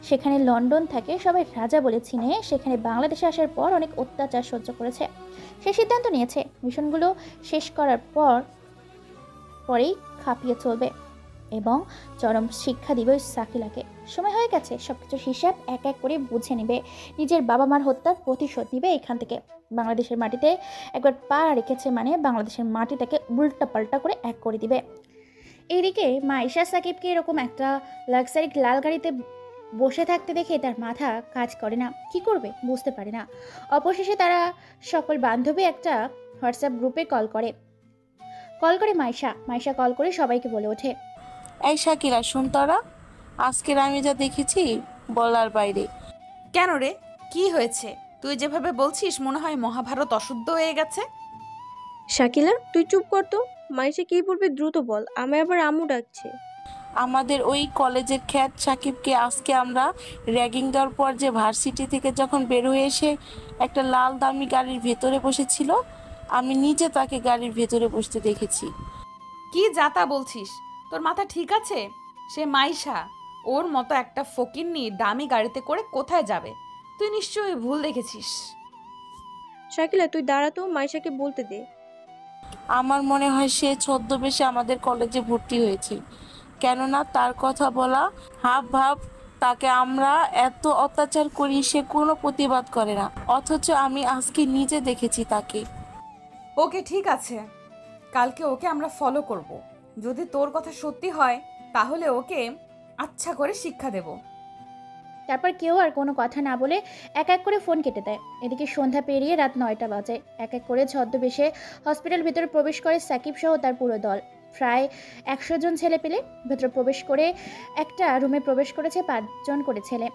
সেখানে লন্ডন থাকে, সবাই রাজা বলে চিনে, সেখানে বাংলাদেশে আসার পর অনেক অত্যাচার সহ্য করেছে। সে সিদ্ধান্ত নিয়েছে মিশনগুলো শেষ করার পরেই খাপিয়ে চলবে এবং চরম শিক্ষা দিবে সাকিলাকে। সময় হয়ে গেছে, সবকিছুর হিসাব এক এক করে বুঝে নেবে। নিজের বাবা মার হত্যার প্রতিশোধ নিবে এখান থেকে। বাংলাদেশের মাটিতে একবার পা রেখেছে মানে বাংলাদেশের মাটি তাকে উল্টা পাল্টা করে এক করে দিবে। এইদিকে মাইশা সাকিবকে এরকম একটা লাক্সারি লাল গাড়িতে বসে থাকতে দেখে তার মাথা কাজ করে না, কি করবে বুঝতে পারে না। অবশেষে তারা সকল বান্ধবী একটা হোয়াটসঅ্যাপ গ্রুপে কল করে মাইশা কল করে সবাইকে বলে ওঠে, এই শাকিলা, শুন তোরা, আজকের আমি যা দেখেছি বলার বাইরে। কেন রে, কি হয়েছে? তুই যেভাবে বলছিস মনে হয় মহাভারত অশুদ্ধ হয়ে গেছে। শাকিলা, তুই চুপ কর তো। মাইশা কি বলবে দ্রুত বল, আমি আবার আম্মু ডাকছে। আমাদের ওই কলেজের খ্যাত সাকিবকে আজকে আমরা র্যাগিং দেওয়ার পর যে ভার্সিটি থেকে যখন বের হয়ে এসে একটা লাল দামি গাড়ির ভেতরে বসেছিল, আমি নিজে তাকে গাড়ির ভেতরে বসতে দেখেছি। কি যাতা বলছিস? তোর মাথা ঠিক আছে? সে মাইশা, ওর মতো একটা ফকিন্নি দামি গাড়িতে করে কোথায় যাবে? তুই নিশ্চয়ই ভুল দেখেছিস। শাকিলা তুই দাঁড়া তো, মাইশাকে বলতে দে। আমার মনে হয় সে ছদ্মবেশে আমাদের কলেজে ভর্তি হয়েছে, কেননা তার কথা বলা হাব ভাব, তাকে আমরা এত অত্যাচার করি সে কোনো প্রতিবাদ করে না, অথচ আমি আজকে নিজে দেখেছি তাকে। ওকে ঠিক আছে, কালকে ওকে আমরা ফলো করব। যদি তোর কথা সত্যি হয় তাহলে ওকে আচ্ছা করে শিক্ষা দেব। তারপর কেউ আর কোনো কথা না বলে এক এক করে ফোন কেটে দেয়। এদিকে সন্ধ্যা পেরিয়ে রাত 9টা বাজে। এক এক করে ছদ্মবেশে হসপিটাল ভিতরে প্রবেশ করে সাকিব সহ তার পুরো দল। প্রায় 100 জন ছেলে পেলে ভেতরে প্রবেশ করে একটা রুমে প্রবেশ করেছে 5 জন করে ছেলে।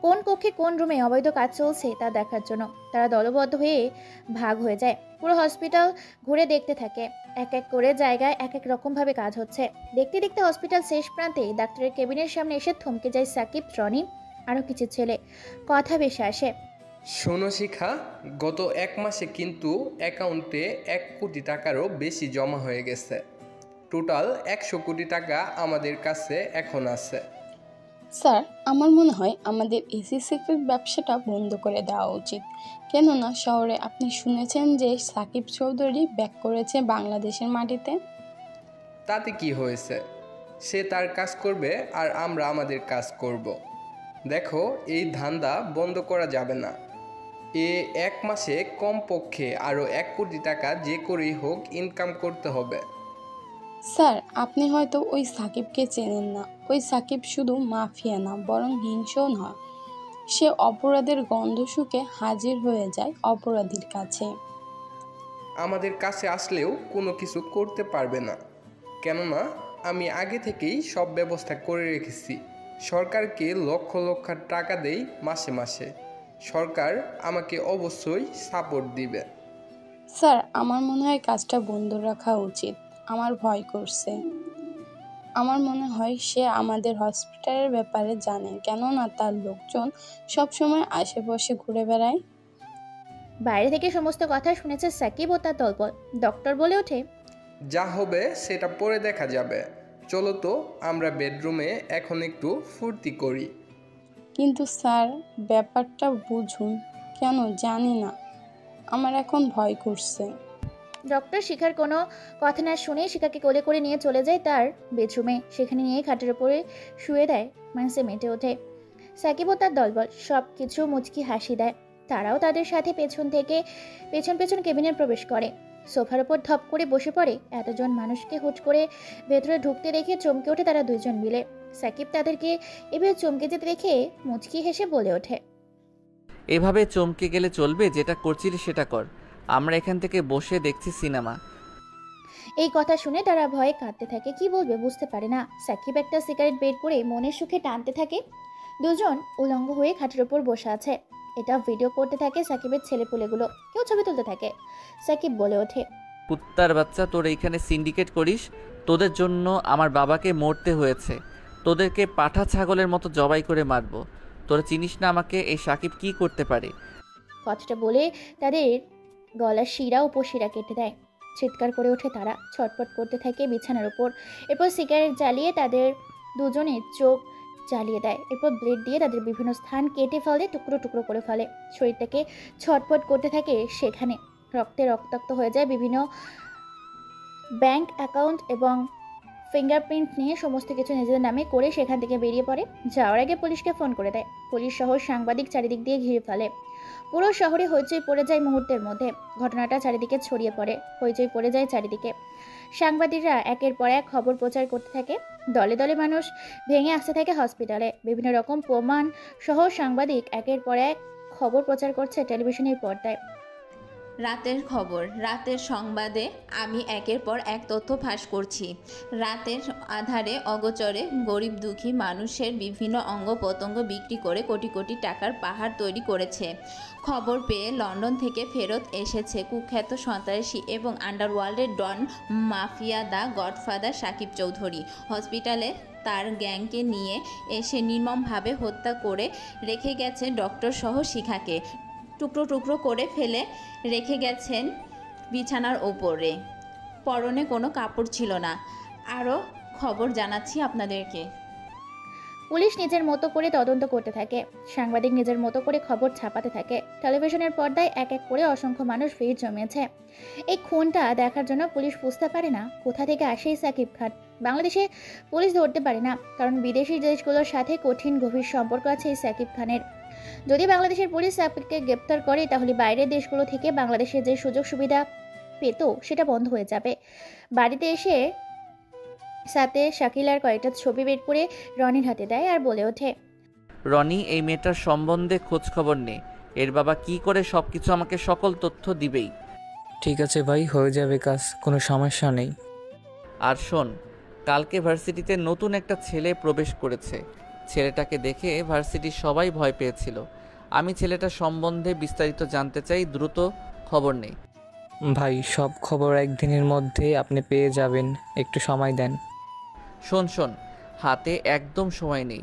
কোন কক্ষে কোন রুমে অবৈধ কাজ চলছে তা দেখার জন্য তারা দলবদ্ধ হয়ে ভাগ হয়ে যায়। পুরো হসপিটাল ঘুরে দেখতে থাকে। এক এক করে জায়গায় এক এক রকমভাবে কাজ হচ্ছে। দেখতে দেখতে হসপিটাল শেষ প্রান্তে ডাক্তারের কেবিনের সামনে এসে থমকে যায় সাকিব, রনি আরও কিছু ছেলে। কথা বেশি আসে। শোনো শিখা, গত 1 মাসে কিন্তু অ্যাকাউন্টে 1 কোটি টাকারও বেশি জমা হয়ে গেছে। টোটাল 100 কোটি টাকা আমাদের কাছে এখন আছে। স্যার, আমার মনে হয় আমাদের এসি সিক্রেট ব্যবসাটা বন্ধ করে দেওয়া উচিত। কেননা শহরে আপনি শুনেছেন যে সাকিব চৌধুরী ব্যাক করেছে বাংলাদেশের মাটিতে। তাতে কি হয়েছে? সে তার কাজ করবে আর আমরা আমাদের কাজ করব। দেখো, এই ধান্দা বন্ধ করা যাবে না। 1 মাসে কমপক্ষে আরও 1 কোটি টাকা যে করেই হোক ইনকাম করতে হবে। স্যার, আপনি হয়তো ওই সাকিবকে চেনেন না। ওই সাকিব শুধু মাফিয়া না, বরং হিংসও নয়। সে অপরাধের গন্ধ শুকে হাজির হয়ে যায় অপরাধীর কাছে। আমাদের কাছে আসলেও কোনো কিছু করতে পারবে না, কেননা আমি আগে থেকেই সব ব্যবস্থা করে রেখেছি। সরকারকে লক্ষ লক্ষ টাকা দেই মাসে মাসে। সরকার আমাকে অবশ্যই সাপোর্ট দিবে। স্যার, আমার মনে হয় কাজটা বন্ধ রাখা উচিত। আমার ভয় করছে। আমার মনে হয় সে আমাদের হসপিটালের ব্যাপারে জানে, কেননা তার লোকজন সবসময় আশেপাশে ঘুরে বেড়ায়। বাইরে থেকে সমস্ত কথা শুনেছে সাকিব ও তার দলবল। ডক্টর বলে ওঠে, যা হবে সেটা পরে দেখা যাবে। চলো তো আমরা বেডরুমে এখন একটু ফুর্তি করি। কিন্তু স্যার, ব্যাপারটা বুঝুন। কেন জানি না, আমার এখন ভয় করছে। ডক্টর শিখার কোনো কথা না শুনে শিখাকে কোলে করে নিয়ে চলে যায় তার বেডরুমে। সেখানে নিয়ে খাটের উপরে শুয়ে দেয়। মানুষে মেটে ওঠে। সাকিব ও তার দলবল সব কিছু মুচকি হাসি দেয়। তারাও তাদের সাথে পেছন পেছন কেবিনে প্রবেশ করে। সোফার ওপর ধপ করে বসে পড়ে। এতজন মানুষকে হুট করে ভেতরে ঢুকতে দেখে চমকে ওঠে তারা দুইজন মিলে। সাকিব তাদেরকে এভাবে চমকে যেতে দেখে মুচকি হেসে বলে ওঠে, এভাবে চমকে গেলে চলবে? যেটা করছিলি সেটা কর, আমরা এখান থেকে বসে দেখছি সিনেমা। এই কথা শুনে তারা ভয়ে কাঁদতে থাকে। কি বলবে বুঝতে পারে না। সাকিব একটা সিগারেট বের করে মনের সুখে টানতে থাকে। দুজন উলঙ্গ হয়ে খাটের ওপর বসে আছে। এটা ভিডিও করতে থাকে সাকিবের ছেলেপুলেগুলো। কেউ ছবি তুলতে থাকে। সাকিব বলে ওঠে, কুত্তার বাচ্চা, তোর এইখানে সিন্ডিকেট করিস? তোদের জন্য আমার বাবাকে মরতে হয়েছে। তোদেরকে পাঠা ছাগলের মতো জবাই করে মারবো। তোরা চিনিস না আমাকে? এই সাকিব কি করতে পারে? কথাটা বলে তাদের গলার শিরা উপশিরা কেটে দেয়। চিৎকার করে ওঠে তারা। ছটফট করতে থাকে বিছানার উপর। এরপর সিগারেট জ্বালিয়ে তাদের দুজনের চোখ জ্বালিয়ে দেয়। এরপর ব্লেড দিয়ে তাদের বিভিন্ন স্থান কেটে ফেলে, টুকরো টুকরো করে ফেলে। শরীরটাকে ছটফট করতে থাকে। সেখানে রক্তে রক্তাক্ত হয়ে যায়। বিভিন্ন ব্যাংক অ্যাকাউন্ট এবং ফিঙ্গারপ্রিন্ট নিয়ে সমস্ত কিছু নিজেদের নামে করে সেখান থেকে বেরিয়ে পড়ে। যাওয়ার আগে পুলিশকে ফোন করে দেয়। পুলিশ সহ সাংবাদিক চারিদিক দিয়ে ঘিরে ফেলে। পুরো শহরে হইচই পড়ে যায় মুহূর্তের মধ্যে। ঘটনাটা চারিদিকে ছড়িয়ে পড়ে। হইচই পড়ে যায় চারিদিকে। সাংবাদিকরা একের পর এক খবর প্রচার করতে থাকে। দলে দলে মানুষ ভেঙে আসতে থাকে হসপিটালে। বিভিন্ন রকম প্রমাণ সহ সাংবাদিক একের পর এক খবর প্রচার করছে টেলিভিশনের পর্দায়। রাতের খবর, রাতের সংবাদে আমি একের পর এক তথ্য ফাঁস করছি। রাতের আধারে অগোচরে গরিব দুঃখী মানুষের বিভিন্ন অঙ্গ প্রত্যঙ্গ বিক্রি করে কোটি কোটি টাকার পাহাড় তৈরি করেছে। খবর পেয়ে লন্ডন থেকে ফেরত এসেছে কুখ্যাত সন্ত্রাসী এবং আন্ডারওয়ার্ল্ডের don mafia the godfather Sakib Chowdhury. হসপিটালে তার গ্যাংকে নিয়ে এসে নির্মমভাবে হত্যা করে রেখে গেছে ডক্টর সহ শিখাকে। টুকরো টুকরো করে ফেলে রেখে গেছেন বিছানার ওপরে। পরনে কোনো কাপড় ছিল না। আরও খবর জানাচ্ছি আপনাদেরকে। পুলিশ নিজের মতো করে তদন্ত করতে থাকে, সাংবাদিক নিজের মতো করে খবর ছাপাতে থাকে, টেলিভিশনের পর্দায় এক এক করে অসংখ্য মানুষ ভিড় জমিয়েছে। এই খুনটা দেখার জন্য পুলিশ বুঝতে পারে না কোথা থেকে আসে এই সাকিব খান। বাংলাদেশে পুলিশ ধরতে পারে না, কারণ বিদেশি দেশগুলোর সাথে কঠিন গভীর সম্পর্ক আছে এই সাকিব খানের। যদি বাংলাদেশের পুলিশ সাকিবকে গ্রেপ্তার করে, তাহলে বাইরের দেশগুলো থেকে বাংলাদেশে যে সুযোগ সুবিধা পেত সেটা বন্ধ হয়ে যাবে। বাড়িতে এসে সাথে শাকিলার কয়েকটা ছবি বের করে রনির হাতে দেয় আর বলে ওঠে, রনি, এই মেয়েটার সম্বন্ধে খোঁজ খবর নে। এর বাবা কি করে সব কিছু আমাকে সকল তথ্য দিবেই। ঠিক আছে ভাই, হয়ে যাবে কাজ, কোনো সমস্যা নেই। আর শোন, কালকে ভার্সিটিতে নতুন একটা ছেলে প্রবেশ করেছে। ছেলেটাকে দেখে ভার্সিটির সবাই ভয় পেয়েছিল। আমি ছেলেটার সম্বন্ধে বিস্তারিত জানতে চাই, দ্রুত খবর নেই। ভাই, সব খবর একদিনের মধ্যে আপনি পেয়ে যাবেন, একটু সময় দেন। শোন, হাতে একদম সময় নেই।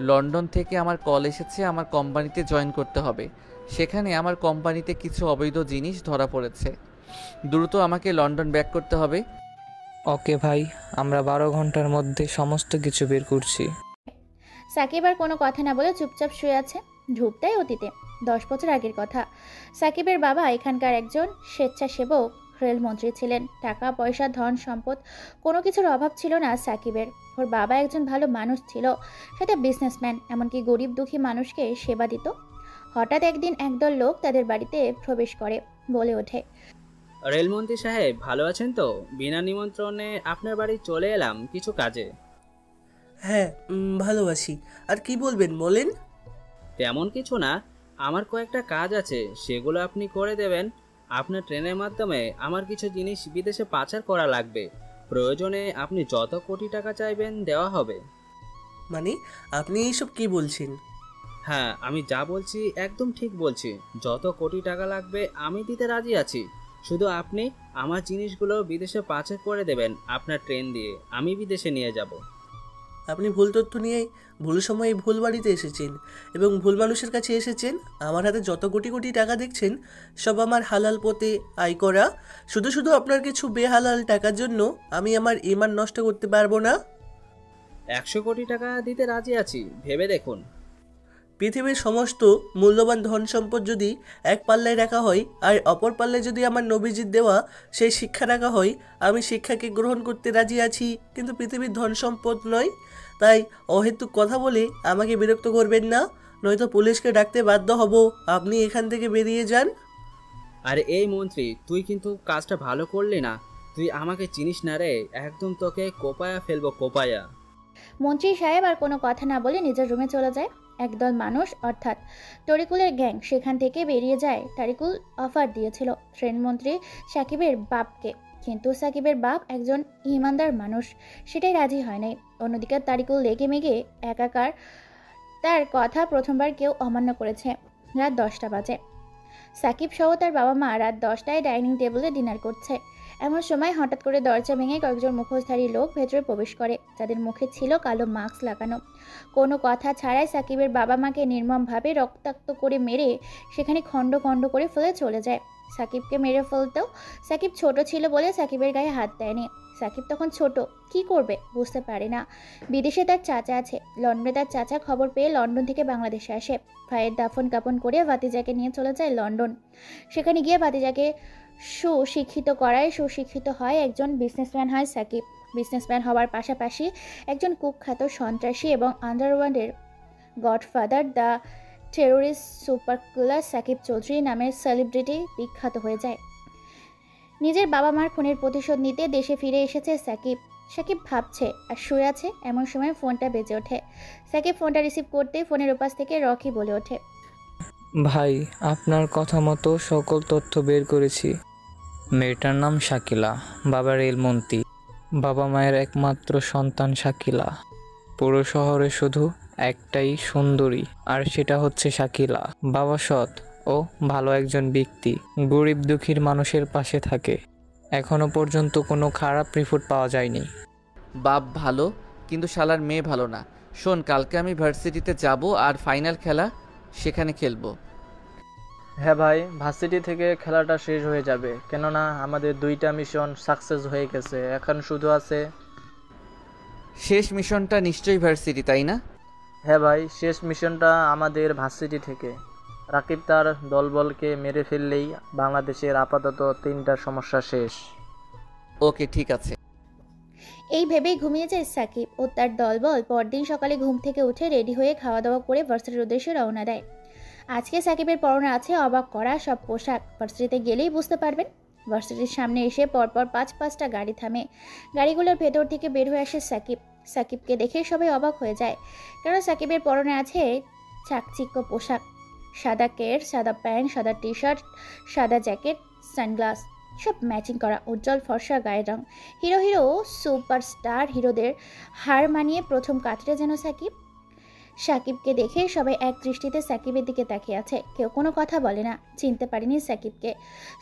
লন্ডন থেকে আমার কল এসেছে, আমার কোম্পানিতে জয়েন করতে হবে। সেখানে আমার কোম্পানিতে কিছু অবৈধ জিনিস ধরা পড়েছে। দ্রুত আমাকে লন্ডন ব্যাক করতে হবে। ওকে ভাই, আমরা 12 ঘন্টার মধ্যে সমস্ত কিছু বের করছি। সাকিব আর কোনো কথা না বলে চুপচাপ শুয়ে আছে। ঢুকটাই অতীতে, 10 বছর আগের কথা। সাকিবের বাবা এখানকার একজন স্বেচ্ছাসেবক রেলমন্ত্রী ছিলেন। টাকা পয়সা ধন সম্পদ কোনো কিছুর অভাব ছিল না সাকিবের। ওর বাবা একজন ভালো মানুষ ছিল, সেটা বিজনেসম্যান, এমনকি গরিব দুঃখী মানুষকে সেবা দিত। হঠাৎ একদিন একদল লোক তাদের বাড়িতে প্রবেশ করে, বলে ওঠে, রেলমন্ত্রী সাহেব ভালো আছেন তো? বিনা নিমন্ত্রণে আপনার বাড়ি চলে এলাম কিছু কাজে। হ্যাঁ, ভালো আছি। আর কি বলবেন বলেন। তেমন কিছু না, আমার কয়েকটা কাজ আছে, সেগুলো আপনি করে দেবেন। আপনার ট্রেনের মাধ্যমে আমার কিছু জিনিস বিদেশে পাচার করা লাগবে। প্রয়োজনে আপনি যত কোটি টাকা চাইবেন দেওয়া হবে। মানে আপনি এইসব কি বলছেন? হ্যাঁ, আমি যা বলছি একদম ঠিক বলছি। যত কোটি টাকা লাগবে আমি দিতে রাজি আছি। শুধু আপনি আমার জিনিসগুলো বিদেশে পাচার করে দেবেন আপনার ট্রেন দিয়ে। আমি বিদেশে নিয়ে যাব। আপনি ভুল তথ্য নিয়ে ভুল সময়ে ভুল বাড়িতে এসেছেন এবং ভুল মানুষের কাছে এসেছেন। আমার হাতে যত কোটি কোটি টাকা দেখছেন সব আমার হালাল পথে আয় করা। শুধু আপনার কিছু বেহালাল টাকার জন্য আমি আমার ঈমান নষ্ট করতে পারবো না। 100 কোটি টাকা দিতে রাজি আছি, ভেবে দেখুন। পৃথিবীর সমস্ত মূল্যবান ধন সম্পদ যদি এক পাল্লায় রাখা হয় আর অপর পাল্লায় যদি আমার নবীজির দেওয়া সেই শিক্ষা রাখা হয়, আমি শিক্ষাকে গ্রহণ করতে রাজি আছি, কিন্তু পৃথিবীর ধন সম্পদ নয়। তাই অহেতুক কথা বলে আমাকে বিরক্ত করবেন না, নয়তো পুলিশকে ডাকতে বাধ্য হব। আপনি এখান থেকে বেরিয়ে যান। আরে এই মন্ত্রী, তুই কিন্তু কাজটা ভালো করলি না। তুই আমাকে চিনিস না রে, একদম তোকে কোপায়া ফেলবো, কোপায়া। মন্ত্রী সাহেব আর কোনো কথা না বলে নিজের রুমে চলে যায়। একদল মানুষ অর্থাৎ তরিকুলের গ্যাং সেখান থেকে বেরিয়ে যায়। তরিকুল অফার দিয়েছিল ট্রেনমন্ত্রী সাকিবের বাপকে, কিন্তু সাকিবের বাপ একজন ইমানদার মানুষ, সেটাই রাজি হয় নাই। অন্যদিকে তারিকুল লেগে মেগে একাকার, তার কথা প্রথমবার কেউ অমান্য করেছে। রাত 10টা বাজে। সাকিব সহ তার বাবা মা রাত 10টায় ডাইনিং টেবিলে ডিনার করছে। এমন সময় হঠাৎ করে দরজা ভেঙে কয়েকজন মুখোশধারী লোক ভেতরে প্রবেশ করে, যাদের মুখে ছিল কালো মাস্ক লাগানো। কোনো কথা ছাড়াই সাকিবের বাবা মাকে নির্মমভাবে রক্তাক্ত করে মেরে সেখানে খণ্ড খণ্ড করে ফেলে চলে যায়। সাকিবকে মেরে ফেলতেও সাকিব ছোট ছিল বলে সাকিবের গায়ে হাত দেয়নি। সাকিব তখন ছোট, কি করবে বুঝতে পারে না। বিদেশে তার চাচা আছে, লন্ডনে তার চাচা খবর পেয়ে লন্ডন থেকে বাংলাদেশে আসে। ভাইয়ের দাফন কাপন করে ভাতিজাকে নিয়ে চলে যায় লন্ডন। সেখানে গিয়ে ভাতিজাকে সুশিক্ষিত করায় সুশিক্ষিত হয়, একজন বিজনেসম্যান হয় সাকিব। বিজনেসম্যান হওয়ার পাশাপাশি একজন কুখ্যাত সন্ত্রাসী এবং আন্ডারওয়ার্ল্ডের godfather the terrorist super killer Sakib Chowdhury নামের সেলিব্রিটি বিখ্যাত হয়ে যায়। নিজের বাবা মার খুনের প্রতিশোধ নিতে দেশে ফিরে এসেছে সাকিব। সাকিব ভাবছে আর শুয়ে আছে, এমন সময় ফোনটা বেজে ওঠে। সাকিব ফোনটা রিসিভ করতে ফোনের ওপাশ থেকে রকি বলে ওঠে, ভাই, আপনার কথা মতো সকল তথ্য বের করেছি। মেয়েটার নাম শাকিলা, বাবা রেলমন্ত্রী, বাবা মায়ের একমাত্র সন্তান শাকিলা। পুরো শহরে শুধু একটাই সুন্দরী, আর সেটা হচ্ছে শাকিলা। বাবা সৎ ও ভালো একজন ব্যক্তি, গরিব দুঃখীর মানুষের পাশে থাকে। এখনো পর্যন্ত কোনো খারাপ রিপোর্ট পাওয়া যায়নি। বাপ ভালো, কিন্তু শালার মেয়ে ভালো না। শোন, কালকে আমি ভার্সিটিতে যাব আর ফাইনাল খেলা সেখানে খেলবো। হ্যাঁ ভাই, ভার্সিটি থেকে খেলাটা শেষ হয়ে যাবে, কেননা আমাদের 2টা মিশন সাকসেস হয়ে গেছে। এখন শুধু আছে শেষ মিশনটা নিশ্চয়ই ভার্সিটি, তাই না? হ্যাঁ ভাই, শেষ মিশনটা আমাদের ভার্সিটি থেকে। রাকিব তার দলবলকে মেরে ফেললেই বাংলাদেশের আপাতত 3টা সমস্যা শেষ। ওকে, ঠিক আছে। এই ভেবেই ঘুমিয়ে যায় সাকিব ও তার দলবল। পরদিন সকালে ঘুম থেকে উঠে রেডি হয়ে খাওয়া দাওয়া করে ভার্সিটির উদ্দেশ্যে রওনা দেয়। আজকে সাকিবের পরনে আছে অবাক করা সব পোশাক। ভার্সিটিতে গেলেই বুঝতে পারবেন। ভার্সিটির সামনে এসে পরপর 5-5টা গাড়ি থামে। গাড়িগুলোর ভেতর থেকে বের হয়ে আসে সাকিব। সাকিবকে দেখে সবাই অবাক হয়ে যায়, কারণ সাকিবের পরনে আছে চাকচিক্য পোশাক। সাদা কের, সাদা প্যান্ট, সাদা টি শার্ট, সাদা জ্যাকেট, সানগ্লাস, সব ম্যাচিং করা উজ্জ্বল ফর্সা গায়ের রং। হিরো হিরো সুপারস্টার হিরোদের হার মানিয়ে প্রথম কাতরে যেন সাকিব। সাকিবকে দেখে সবাই এক দৃষ্টিতে সাকিবের দিকে তাকিয়ে আছে। কেউ কোনো কথা বলে না, চিনতে পারেনি সাকিবকে।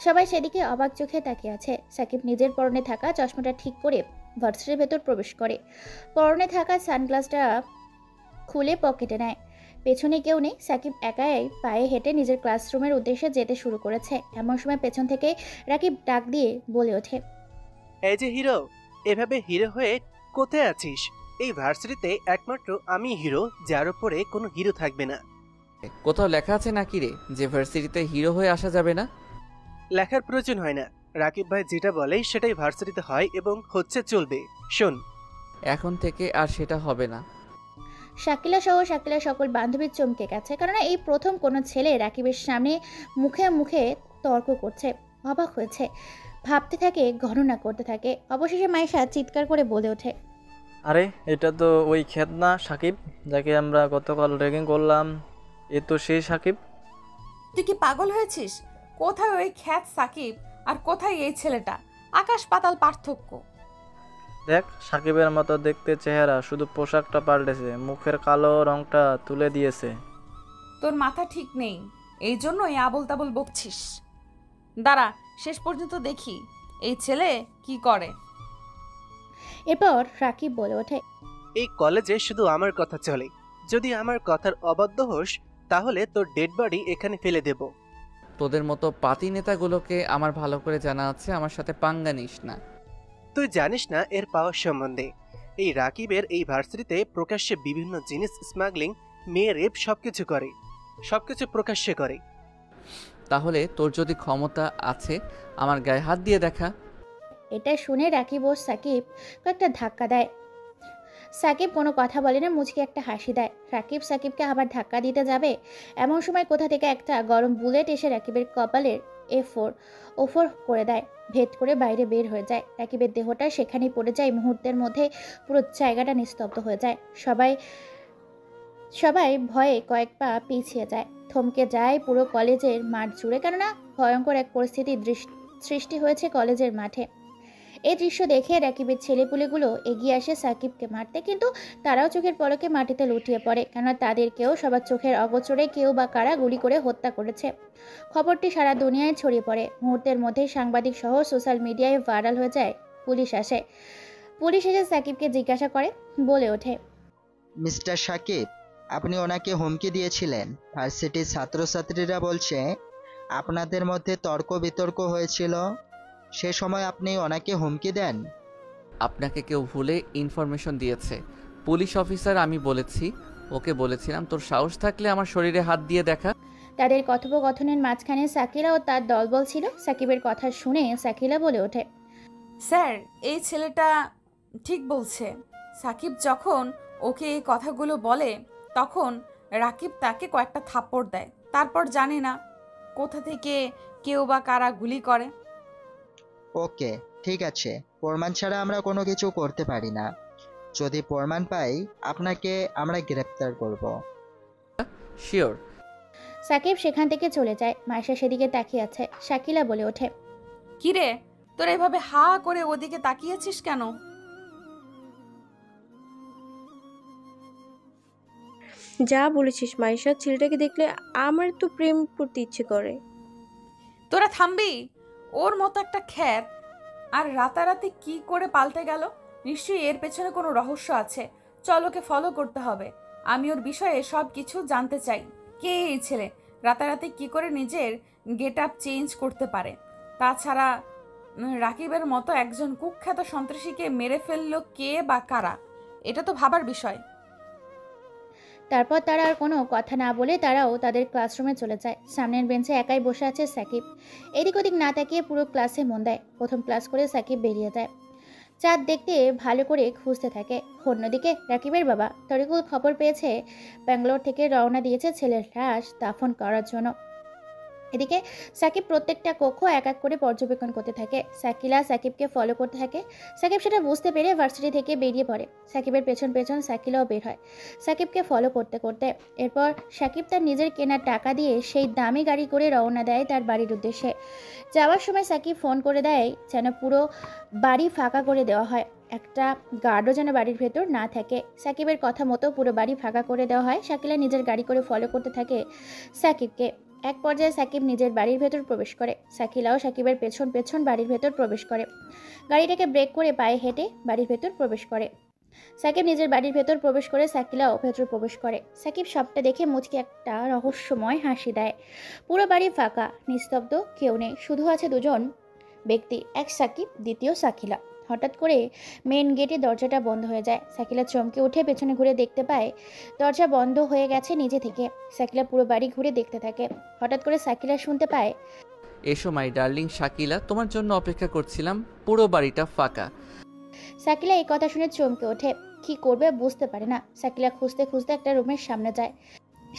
সবাই সেদিকে অবাক চোখে তাকিয়ে আছে। সাকিব নিজের পরনে থাকা চশমাটা ঠিক করে ভার্সিটির ভেতর প্রবেশ করে। পরনে থাকা সানগ্লাসটা খুলে পকেটে নেয়। পেছনে কেউ নেই। সাকিব একাই পায়ে হেঁটে নিজের ক্লাসরুমের উদ্দেশ্যে যেতে শুরু করেছে। এমন সময় পেছন থেকে রাকিব ডাক দিয়ে বলে ওঠে, এই যে হিরো, এভাবে হিরো হয়ে কোথায় আছিস? এই ভার্সিটিতে একমাত্র আমি হিরো, যার উপরে কোনো হিরো থাকবে না। কোথাও লেখা আছে নাকি রে যে ভার্সিটিতে হিরো হয়ে আসা যাবে না? লেখার প্রয়োজন হয় না। রাকিব ভাই যেটা বলে সেটাই ভার্সিটিতে হয় এবং হচ্ছে, চলবে। শোন, এখন থেকে আর সেটা হবে না। শাকিলা সহ শাকিলার সকল বান্ধবীর চমকে গেছে, কারণ এই প্রথম কোনো ছেলে রাকিবের সামনে মুখে মুখে তর্ক করছে। অবাক হয়েছে, ভাবতে থাকে, গণনা করতে থাকে। অবশেষে মাইশা চিৎকার করে বলে ওঠে, আরে এটা তো ওই ক্ষেত না সাকিব, যাকে আমরা গতকাল র্যাগিং করলাম? এ তো সেই সাকিব। তুই কি পাগল হয়েছিস? কোথায় ওই খ্যাত সাকিব আর কোথায় এই ছেলেটা? আকাশ পাতাল পার্থক্য। দেখ, সাকিবের মতো দেখতে চেহারা, শুধু পোশাকটা পাল্টেছে, মুখের কালো রংটা তুলে দিয়েছে। তোর মাথা ঠিক নেই, এই জন্যই আবল তাবল বকছিস। দাঁড়া, শেষ পর্যন্ত দেখি এই ছেলে কি করে। এরপর রাকিব বলে ওঠে, এই কলেজে শুধু আমার কথা চলে। যদি আমার কথার অবাধ্য হোস তাহলে তোর ডেড বডি এখানে ফেলে দেব। তোদের মতো পাতি নেতাগুলোকে আমার ভালো করে জানা আছে, আমার সাথে পাঙ্গা নিস না। তুই জানিস না এর পাওয়ার সম্বন্ধে। এই রাকিবের এই ভার্সিটিতে প্রকাশ্যে বিভিন্ন জিনিস স্মাগলিং, মেয়ে রেপ সবকিছু করে, সবকিছু প্রকাশ্যে করে। তাহলে তোর যদি ক্ষমতা আছে আমার গায়ে হাত দিয়ে দেখা। এটা শুনে রাকিব ও সাকিব কয়েকটা ধাক্কা দেয়। সাকিব কোনো কথা বলে না, মুচকি একটা হাসি দেয়। রাকিব সাকিবকে আবার ধাক্কা দিতে যাবে, এমন সময় কোথা থেকে একটা গরম বুলেট এসে রাকিবের কপালের ওফর করে দেয়। ভেদ করে বাইরে বের হয়ে যায়। রাকিবের দেহটা সেখানেই পড়ে যায়। মুহূর্তের মধ্যে পুরো জায়গাটা নিস্তব্ধ হয়ে যায়। সবাই ভয়ে কয়েক পা পিছিয়ে যায়, থমকে যায় পুরো কলেজের মাঠ জুড়ে, কেননা ভয়ঙ্কর এক পরিস্থিতির সৃষ্টি হয়েছে কলেজের মাঠে। এই দৃশ্য দেখে রাকিবের ছেলেপুলেগুলো এগিয়ে আসে সাকিবকে মারতে, কিন্তু তারাও চোখের পলকে মাটিতে লুটিয়ে পড়ে, কেননা তাদেরকেও সবার চোখের অগোচরে কেউ বা কারা গুলি করে হত্যা করেছে। খবরটি সারা দুনিয়ায় ছড়িয়ে পড়ে। মুহূর্তের মধ্যে সাংবাদিক সহ সোশ্যাল মিডিয়ায় ভাইরাল হয়ে যায়। পুলিশ এসে সাকিবকে জিজ্ঞাসা করে, বলে ওঠে, মিস্টার সাকিব, আপনি ওনাকে হুমকি দিয়েছিলেন। ভার্সিটির ছাত্রছাত্রীরা বলছে আপনাদের মধ্যে তর্ক বিতর্ক হয়েছিল, সে সময় আপনি ওনাকে হুমকি দেন। আপনাকে কেউ ভুলে ইনফরমেশন দিয়েছে। পুলিশ অফিসার আমি বলেছি, ওকে বলেছিলাম তোর সাহস থাকলে আমার শরীরে হাত দিয়ে দেখা। তাদের কথোপকথনের মাঝখানে সাকিলা ও তার দলবল ছিল। সাকিবের কথা শুনে সাকিলা বলে ওঠে, স্যার, এই ছেলেটা ঠিক বলছে। সাকিব যখন ওকে এই কথাগুলো বলে তখন রাকিব তাকে কয়েকটা থাপ্পড় দেয়। তারপর জানে না কোথা থেকে কেউ বা কারা গুলি করে। ওকে, ঠিক আছে, প্রমাণ ছাড়া আমরা কোনো কিছু করতে পারি না। যদি প্রমাণ পাই আপনাকে আমরা গ্রেপ্তার করব। শিওর। সাকিব সেখান থেকে চলে যায়। মায়েশা সেদিকে তাকিয়ে আছে। শাকিলা বলে ওঠে, কিরে, তোরা এভাবে হা করে ওদিকে তাকিয়েছিস কেন? যা বলেছিস মাইশা, ছেলেটাকে দেখলে আমার তো প্রেম করতে ইচ্ছে করে। তোরা থামবি? ওর মতো একটা খ্যাত আর রাতারাতি কি করে পাল্টে গেল? নিশ্চয়ই এর পেছনে কোনো রহস্য আছে। চল, ওকে ফলো করতে হবে। আমি ওর বিষয়ে সব কিছু জানতে চাই। কে এই ছেলে? রাতারাতি কি করে নিজের গেট আপ চেঞ্জ করতে পারে? তাছাড়া রাকিবের মতো একজন কুখ্যাত সন্ত্রাসীকে মেরে ফেললো কে বা কারা? এটা তো ভাবার বিষয়। তারপর তারা আর কোনো কথা না বলে তারাও তাদের ক্লাসরুমে চলে যায়। সামনের বেঞ্চে একাই বসে আছে সাকিব। এদিক ওদিক না তাকিয়ে পুরো ক্লাসে মন দেয়। প্রথম ক্লাস করে সাকিব বেরিয়ে যায়। চাঁদ দেখতে ভালো করে খুঁজতে থাকে। অন্যদিকে রাকিবের বাবা তরিকুল খবর পেয়েছে ব্যাঙ্গালোর থেকে রওনা দিয়েছে ছেলের লাশ দাফন করার জন্য। এদিকে সাকিব প্রত্যেকটা কক্ষ এক এক করে পর্যবেক্ষণ করতে থাকে। সাকিলা সাকিবকে ফলো করতে থাকে। সাকিব সেটা বুঝতে পেরে ভার্সিটি থেকে বেরিয়ে পড়ে। সাকিবের পেছন পেছন সাকিলাও বের হয় সাকিবকে ফলো করতে করতে। এরপর সাকিব তার নিজের কেনার টাকা দিয়ে সেই দামি গাড়ি করে রওনা দেয় তার বাড়ির উদ্দেশ্যে। যাওয়ার সময় সাকিব ফোন করে দেয় যেন পুরো বাড়ি ফাঁকা করে দেওয়া হয়, একটা গার্ডও যেন বাড়ির ভেতর না থাকে। সাকিবের কথা মতো পুরো বাড়ি ফাঁকা করে দেওয়া হয়। শাকিলা নিজের গাড়ি করে ফলো করতে থাকে সাকিবকে। এক পর্যায়ে সাকিব নিজের বাড়ির ভেতর প্রবেশ করে। শাকিলাও সাকিবের পেছন পেছন বাড়ির ভেতর প্রবেশ করে। গাড়িটাকে ব্রেক করে পায়ে হেঁটে বাড়ির ভেতর প্রবেশ করে। সাকিব নিজের বাড়ির ভেতর প্রবেশ করে শাকিলাও ভেতর প্রবেশ করে। সাকিব সবটা দেখে মুচকি একটা রহস্যময় হাসি দেয়। পুরো বাড়ি ফাঁকা, নিস্তব্ধ, কেউ নেই। শুধু আছে দুজন ব্যক্তি, এক সাকিব, দ্বিতীয় শাকিলা। হঠাৎ করে মেন গেটে দরজাটা বন্ধ হয়ে যায়। শাকিলা চমকে উঠে পেছনে ঘুরে দেখতে পায় দরজা বন্ধ হয়ে গেছে নিজে থেকে। শাকিলা পুরো বাড়ি ঘুরে দেখতে থাকে। হঠাৎ করে শাকিলা শুনতে পায়, এসো মাই ডার্লিং শাকিলা, তোমার জন্য অপেক্ষা করছিলাম, পুরো বাড়িটা ফাঁকা। শাকিলা এই কথা শুনে চমকে ওঠে। কি করবে বুঝতে পারে না। শাকিলা খুঁজতে খুঁজতে একটা রুমের সামনে যায়।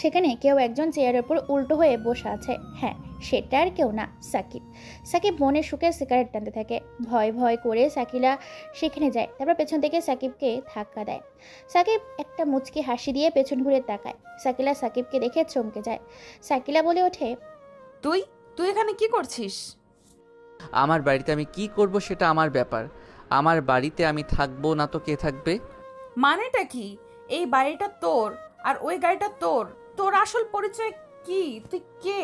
সেখানে কেউ একজন চেয়ারের উপর উল্টো হয়ে বসে আছে। হ্যাঁ, সেটা আর কেউ না, সাকিব। সাকিব মনের সুখে সিগারেট টানতে থাকে। ভয় ভয় করে শাকিলা সেখানে যায়। তারপর পেছন থেকে সাকিবকে ধাক্কা দেয়। সাকিব একটা মুচকি হাসি দিয়ে পেছন ঘুরে তাকায়। শাকিলা সাকিবকে দেখে চমকে যায়। শাকিলা বলে ওঠে, তুই তুই এখানে কি করছিস? আমার বাড়িতে আমি কি করব সেটা আমার ব্যাপার। আমার বাড়িতে আমি থাকবো না তো কে থাকবে? মানেটা কি? এই বাড়িটা তোর আর ওই গাড়িটা তোর। তোর আসল পরিচয় কি? তুই কে?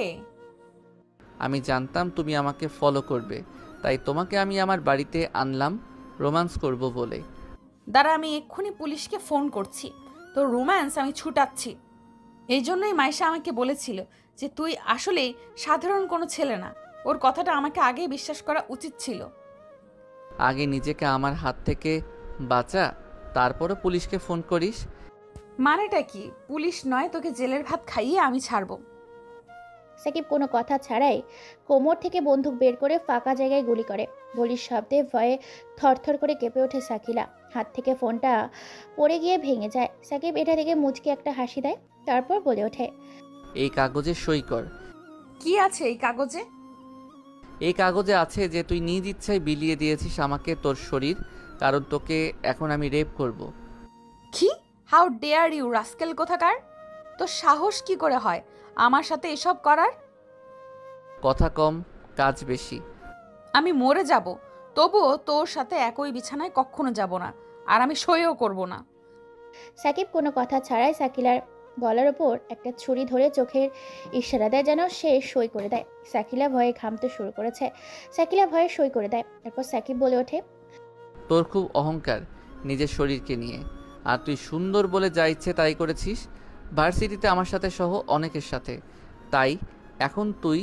আমি জানতাম তুমি আমাকে ফলো করবে, তাই তোমাকে আমি আমার বাড়িতে আনলাম রোম্যান্স করব বলে। দাঁড়া, আমি এক্ষুনি পুলিশকে ফোন করছি। তোর রোম্যান্স আমি ছুটাচ্ছি। এই জন্যই মাইশা আমাকে বলেছিল যে তুই আসলেই সাধারণ কোনো ছেলে না। ওর কথাটা আমাকে আগেই বিশ্বাস করা উচিত ছিল। আগে নিজেকে আমার হাত থেকে বাঁচা, তারপরও পুলিশকে ফোন করিস। মানেটা কি? পুলিশ নয়, তোকে জেলের ভাত খাইয়ে আমি ছাড়বো। সাকিব কোনো কথা ছাড়াই কোমর থেকে বন্দুক বের করে ফাঁকা জায়গায় গুলি করে। গুলির শব্দে ভয়ে থরথর করে কেঁপে ওঠে শাকিলা। হাত থেকে ফোনটা পড়ে গিয়ে ভেঙে যায়। সাকিব এটা দেখে মুচকি একটা হাসি দেয়। তারপর বলে ওঠে, এই কাগজে সই কর। কি আছে এই কাগজে? এই কাগজে আছে যে তুই নিজ ইচ্ছায় বিলিয়ে দিয়েছিস আমাকে তোর শরীর, কারণ তোকে এখন আমি রেপ করব। কি? হাউ ডেয়ার ইউ রাস্কেল কোথাকার! তোর সাহস কি করে হয় আমার সাথে এসব করার? কথা কম, কাজ বেশি। আমি মরে যাব, তবুও তোর সাথে একই বিছানায় কখনো যাব না, আর আমি সইও করব না। সাকিব কোনো কথা ছাড়াই শাকিলার গলার ওপর একটা ছুরি ধরে চোখের ইশারা দেয় যেন সে সই করে দেয়। শাকিলা ভয়ে ঘামতে শুরু করেছে। শাকিলা ভয়ে সই করে দেয়। তারপর সাকিব বলে ওঠে, তোর খুব অহংকার নিজের শরীরকে নিয়ে, আর তুই সুন্দর বলে যা ইচ্ছে তাই করেছিস ভার্সিটিতে আমার সাথে সহ অনেকের সাথে। তাই এখন তুই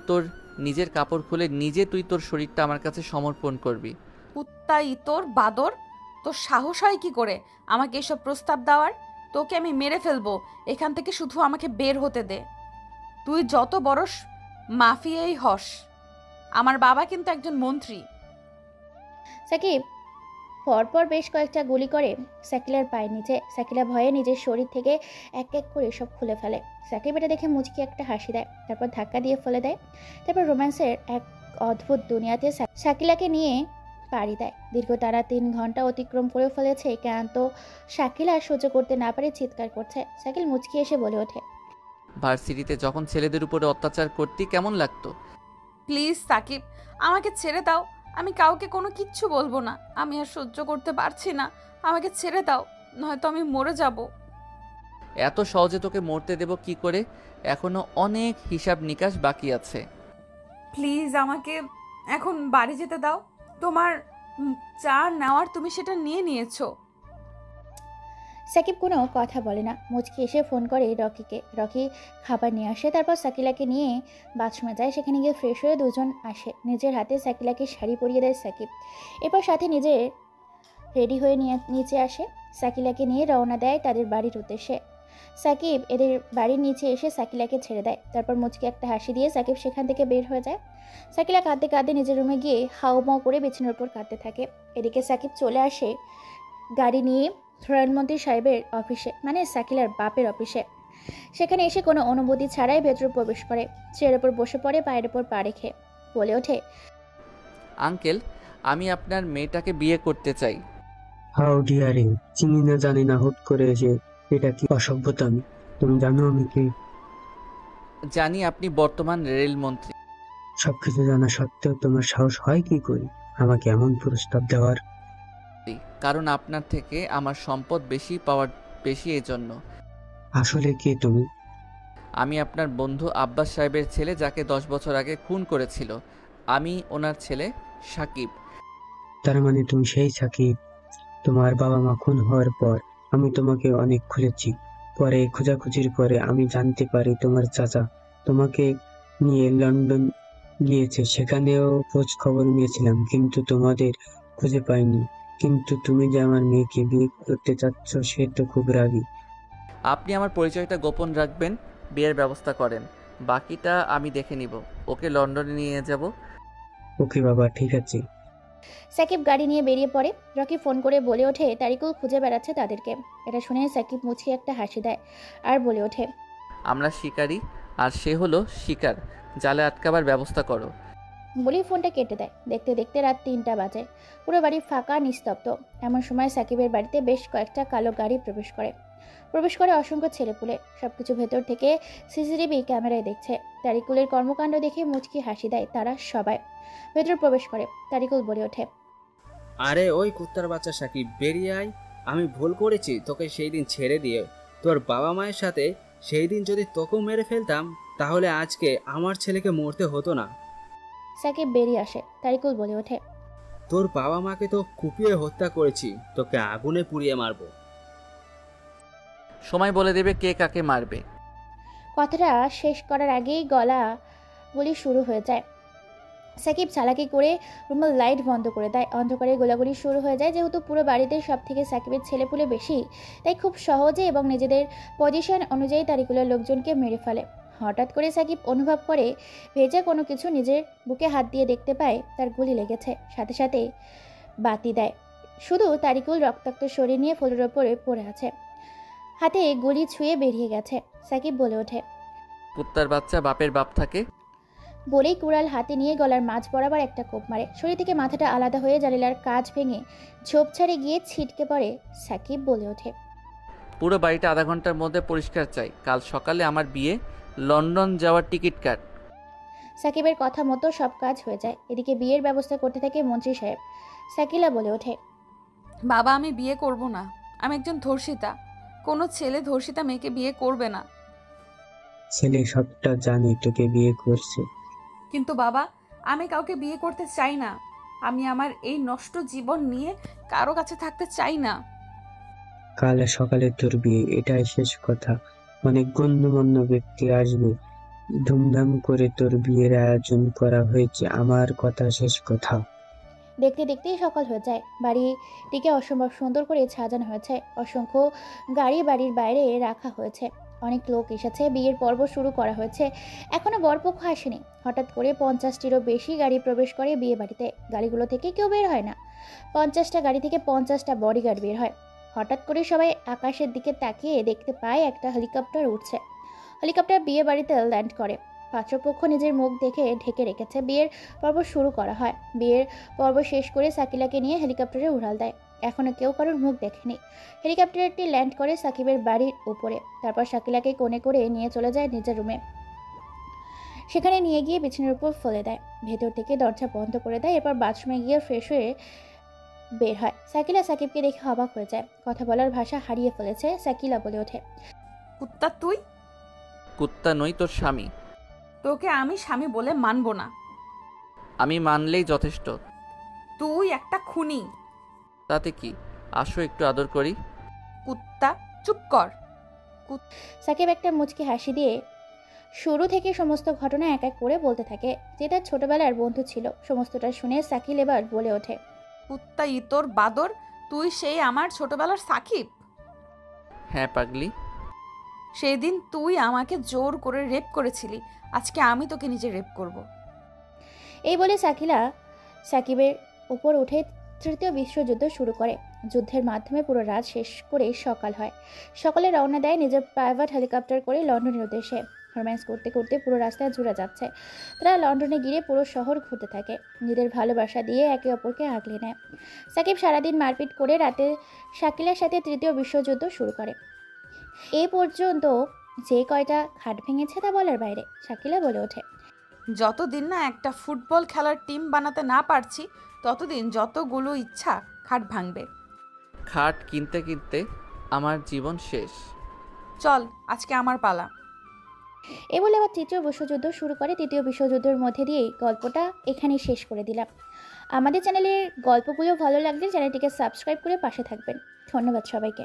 তোর নিজের কাপড় খুলে নিজে তুই তোর শরীরটা আমার কাছে সমর্পণ করবি। কুত্তাই তোর বাদর! তোর সাহস হয় কি করে আমাকে এসব প্রস্তাব দেওয়ার? তোকে আমি মেরে ফেলবো এখান থেকে, শুধু আমাকে বের হতে দে। তুই যত বড় মাফিয়াই হস, আমার বাবা কিন্তু একজন মন্ত্রী। সাকিব পরপর বেশ কয়েকটা গুলি করে শাকিলার পায়ের নিচে। শাকিলা ভয়ে নিজের শরীর থেকে এক এক করে সব খুলে ফেলে। সাকিব এটা দেখে মুচকি একটা হাসি দেয়। তারপর ধাক্কা দিয়ে ফেলে দেয়। তারপর রোম্যান্সের এক অদ্ভুত দুনিয়াতে শাকিলাকে নিয়ে পাড়ি দেয়। দীর্ঘ তারা 3 ঘন্টা অতিক্রম করে ফেলেছে। ক্লান্ত শাকিলা সহ্য করতে না পারে চিৎকার করছে। শাকিল মুচকি এসে বলে ওঠে, ভার্সিটিতে যখন ছেলেদের উপরে অত্যাচার করতি কেমন লাগতো? প্লিজ সাকিব, আমাকে ছেড়ে দাও। আমি কাউকে কোনো কিচ্ছু বলবো না। আমি আর সহ্য করতে পারছি না। আমাকে ছেড়ে দাও, নয়তো আমি মরে যাব। এত সহজে তোকে মরতে দেব কি করে? এখনো অনেক হিসাব নিকাশ বাকি আছে। প্লিজ আমাকে এখন বাড়ি যেতে দাও। তোমার চা নেওয়ার তুমি সেটা নিয়েছো। সাকিব কোনো কথা বলে না। মুচকি এসে ফোন করে রকিকে। রকি খাবার নিয়ে আসে, তারপর সাকিলাকে নিয়ে বাথরুমে যায়। সেখানে গিয়ে ফ্রেশ হয়ে দুজন আসে। নিজের হাতে সাকিলাকে শাড়ি পরিয়ে দেয় সাকিব। এরপর সাথে নিজে রেডি হয়ে নিচে আসে। সাকিলাকে নিয়ে রওনা দেয় তাদের বাড়ির উদ্দেশ্যে। সাকিব এদের বাড়ির নিচে এসে সাকিলাকে ছেড়ে দেয়। তারপর মুচকি একটা হাসি দিয়ে সাকিব সেখান থেকে বের হয়ে যায়। সাকিলা কাঁদতে কাঁদতে নিজের রুমে গিয়ে হাউমাউ করে বিছানার উপর কাঁদতে থাকে। এদিকে সাকিব চলে আসে গাড়ি নিয়ে প্রধানমন্ত্রী সাহেবের অফিসে, মানে সাকিলার বাপের অফিসে। সেখানে এসে কোনো অনুমতি ছাড়াই ভেতরে প্রবেশ করে। চেয়ারের উপর বসে পড়ে, পায়ের উপর পা রেখে বলে ওঠে, আঙ্কেল, আমি আপনার মেয়েটাকে বিয়ে করতে চাই। হাউ ডিয়ারিং! চিনি না জানি না হুট করে এসে এটা কি অসভ্যতামি? তুমি জানো আমি কি? জানি আপনি বর্তমান রেলমন্ত্রী। সবকিছু জানা সত্ত্বেও তোমার সাহস হয় কি করে আমাকে এমন প্রস্তাব দেওয়ার? কারণ আপনার থেকে আমার সম্পদ বেশি এজন্য। আসলে কে তুমি? আমি আপনার বন্ধু আব্বাস সাহেবের ছেলে, যাকে 10 বছর আগে খুন করেছিল। আমি ওনার ছেলে সাকিব। তার মানে তুমি সেই সাকিব? তোমার বাবা মা খুন হওয়ার পর আমি তোমাকে অনেক খুঁজেছি। পরে খোঁজাখুঁজির পরে আমি জানতে পারি তোমার চাচা তোমাকে নিয়ে লন্ডন গিয়েছে। সেখানেও খোঁজ খবর নিয়েছিলাম, কিন্তু তোমাদের খুঁজে পাইনি। কিন্তু তুমি যে আমার মেয়েকে বিয়ে করতে চাচ্ছ সে তো খুব রাগী। আপনি আমার পরিচয়টা গোপন রাখবেন, বিয়ের ব্যবস্থা করেন, বাকিটা আমি দেখে নিব। ওকে লন্ডনে নিয়ে যাব। ওকে বাবা, ঠিক আছে। সাকিব গাড়ি নিয়ে বেরিয়ে পড়ে। রকি ফোন করে বলে ওঠে তারিকুল খুঁজে বেড়াচ্ছে তাদেরকে। এটা শুনে সাকিব মুছিয়ে একটা হাসি দেয় আর বলে ওঠে, আমরা শিকারী আর সে হলো শিকার, জালে আটকাবার ব্যবস্থা করো। বলেই ফোনটা কেটে দেয়। দেখতে দেখতে রাত 3টা বাজে। পুরো বাড়ি ফাঁকা নিস্তব্ধ। এমন সময় সাকিবের বাড়িতে বেশ কয়েকটা কালো গাড়ি প্রবেশ করে অসংখ্য ছেলেপুলে। সবকিছু ভেতর থেকে সিসিটিভি ক্যামেরায় দেখছে। তারিকুলের কর্মকাণ্ড দেখে মুচকি হাসি দেয় তারা সবাই। ভেতরে প্রবেশ করে। তারিকুল বলে ওঠে, আরে ওই কুত্তার বাচ্চা সাকিব, বেরিয়ে আয়। আমি ভুল করেছি তোকে সেই দিন ছেড়ে দিয়ে তোর বাবা মায়ের সাথে। সেই দিন যদি তোকেও মেরে ফেলতাম তাহলে আজকে আমার ছেলেকে মরতে হতো না। সাকিব বেরিয়ে আসে। তারিকুল বলে ওঠে, তোর বাবা মাকে তো কুপিয়ে হত্যা করেছি, তোকে আগুনে পুড়িয়ে মারবো। সময় বলে দেবে কে কাকে মারবে। কথাটা শেষ করার আগেই গলা গুলি শুরু হয়ে যায়। সাকিব চালাকি করে রুমের লাইট বন্ধ করে দেয়। অন্ধকারে গোলাগুলি শুরু হয়ে যায়। যেহেতু পুরো বাড়িতে সব থেকে সাকিবের ছেলেপুলে বেশি, তাই খুব সহজে এবং নিজেদের পজিশন অনুযায়ী তারিকুলের লোকজনকে মেরে ফেলে। হঠাৎ করে সাকিব অনুভব করে ভেজা কোনো কিছু নিজের বুকে হাত দিয়ে দেখতে পায় তার গুলি লেগেছে। সাথে সাথে বাতি দেয়। শুধু তারিকুল রক্তাক্ত শরীর নিয়ে ফ্লোরের ওপরে পড়ে আছে, হাতে গুলি ছুঁয়ে বেরিয়ে গেছে। সাকিব বলে ওঠে, কুত্তার বাচ্চা বাপের বাপ থাকে। বলেই কুড়াল হাতে নিয়ে গলার মাঝ বরাবর একটা কোপ মারে। শরীর থেকে মাথাটা আলাদা হয়ে জানালার কাঁচ ভেঙে ঝোপঝাড়ে গিয়ে ছিটকে পড়ে। সাকিব বলে ওঠে, পুরো বাড়িটা আধা ঘন্টার মধ্যে পরিষ্কার চাই। কাল সকালে আমার বিয়ে, লন্ডন যাওয়ার টিকিট কাট। সাকিবের কথা মতো সব কাজ হয়ে যায়। এদিকে বিয়ের ব্যবস্থা করতে থাকে মন্ত্রী সাহেব। সাকিলা বলে ওঠে, বাবা, আমি বিয়ে করব না। আমি একজন ধর্ষিতা। কোনো ছেলে ধর্ষিতা মেয়েকে বিয়ে করবে না। ছেলে সবটা জানি তোকে বিয়ে করছে। কিন্তু বাবা, আমি কাউকে বিয়ে করতে চাই না। আমি আমার এই নষ্ট জীবন নিয়ে কারো কাছে থাকতে চাই না। কাল সকালে তোর বিয়ে, এটাই শেষ কথা। অনেক গণ্যমান্য ব্যক্তি আসবে, ধুমধাম করে তোর বিয়ের আয়োজন করা হয়েছে। আমার কথা শেষ কথা। দেখতে দেখতেই সকাল হয়ে যায়। বাড়িটিকে অসম্ভব সুন্দর করে সাজানো হয়েছে। অসংখ্য গাড়ি বাড়ির বাইরে রাখা হয়েছে। অনেক লোক এসেছে। বিয়ের পর্ব শুরু করা হয়েছে। এখনো বরপক্ষ আসেনি। হঠাৎ করে 50টিরও বেশি গাড়ি প্রবেশ করে বিয়ে বাড়িতে। গাড়িগুলো থেকে কেউ বের হয় না। 50টা গাড়ি থেকে 50টা বডিগার্ড বের হয়। হঠাৎ করে সবাই আকাশের দিকে তাকিয়ে দেখতে পায় একটা হেলিকপ্টার উঠছে। হেলিকপ্টার বিয়ে বাড়িতে ল্যান্ড করে। পাত্রপক্ষ নিজের মুখ দেখে ঢেকে রেখেছে। বিয়ের পর্ব শুরু করা হয়। বিয়ের পর্ব শেষ করে সাকিলাকে নিয়ে হেলিকপ্টারে উড়াল দেয়। এখনো কেউ কারোর মুখ দেখেনি। হেলিকপ্টারটি ল্যান্ড করে সাকিবের বাড়ির উপরে। তারপর শাকিলাকে কোণে করে নিয়ে চলে যায় নিজের রুমে। সেখানে নিয়ে গিয়ে বিছানার উপর ফেলে দেয়, ভেতর থেকে দরজা বন্ধ করে দেয়। এরপর বাথরুমে গিয়ে ফ্রেশ হয়ে বের হয়। শাকিলা সাকিবকে দেখে অবাক হয়ে যায়, কথা বলার ভাষা হারিয়ে ফেলেছে। শাকিলা বলে ওঠে, কুত্তা তুই? কুত্তা নই, তোর স্বামী। তোকে আমি স্বামী বলে মানবো না। আমি মানলেই যথেষ্ট। তুই একটা খুনি। তাতে কি, আসো একটু আদর করি। কুত্তা চুপ কর। সাকিব একটা মুচকি হাসি দিয়ে শুরু থেকে সমস্ত ঘটনা এক এক করে বলতে থাকে, যে তার ছোটবেলার বন্ধু ছিল। সমস্তটা শুনে সাকিল এবার বলে ওঠে, কুত্তা ইতর বাদর, তুই সেই আমার ছোটবেলার সাকিব? হ্যাঁ পাগলি। সেই দিন তুই আমাকে জোর করে রেপ করেছিলি, আজকে আমি তোকে নিজে রেপ করব। এই বলে সাকিলা সাকিবের উপর উঠে তৃতীয় বিশ্বযুদ্ধ শুরু করে। যুদ্ধের মাধ্যমে পুরো রাত শেষ করে সকাল হয়। সকালে রওনা দেয় নিজের প্রাইভেট হেলিকপ্টার করে লন্ডনের উদ্দেশ্যে। রোম্যান্স করতে করতে পুরো রাস্তায় জুড়ে যাচ্ছে। তারা লন্ডনে গিয়ে পুরো শহর ঘুরতে থাকে, নিজেদের ভালোবাসা দিয়ে একে অপরকে আগলে নেয়। সাকিব সারাদিন মারপিট করে রাতে শাকিলার সাথে তৃতীয় বিশ্বযুদ্ধ শুরু করে। এই পর্যন্ত যে কয়টা খাট ভেঙেছে তা বলার বাইরে। শাকিলা বলে ওঠে, যতদিন না একটা ফুটবল খেলার টিম বানাতে না পারছি, ততদিন যতগুলো ইচ্ছা খাট ভাঙবে। খাট কিনতে কিনতে আমার জীবন শেষ। চল আজকে আমার পালা। এ বলে আবার তৃতীয় বিশ্বযুদ্ধ শুরু করে। তৃতীয় বিশ্বযুদ্ধের মধ্যে দিয়েই গল্পটা এখানেই শেষ করে দিলাম। আমাদের চ্যানেলের গল্পগুলো ভালো লাগলে চ্যানেলটিকে সাবস্ক্রাইব করে পাশে থাকবেন। ধন্যবাদ সবাইকে।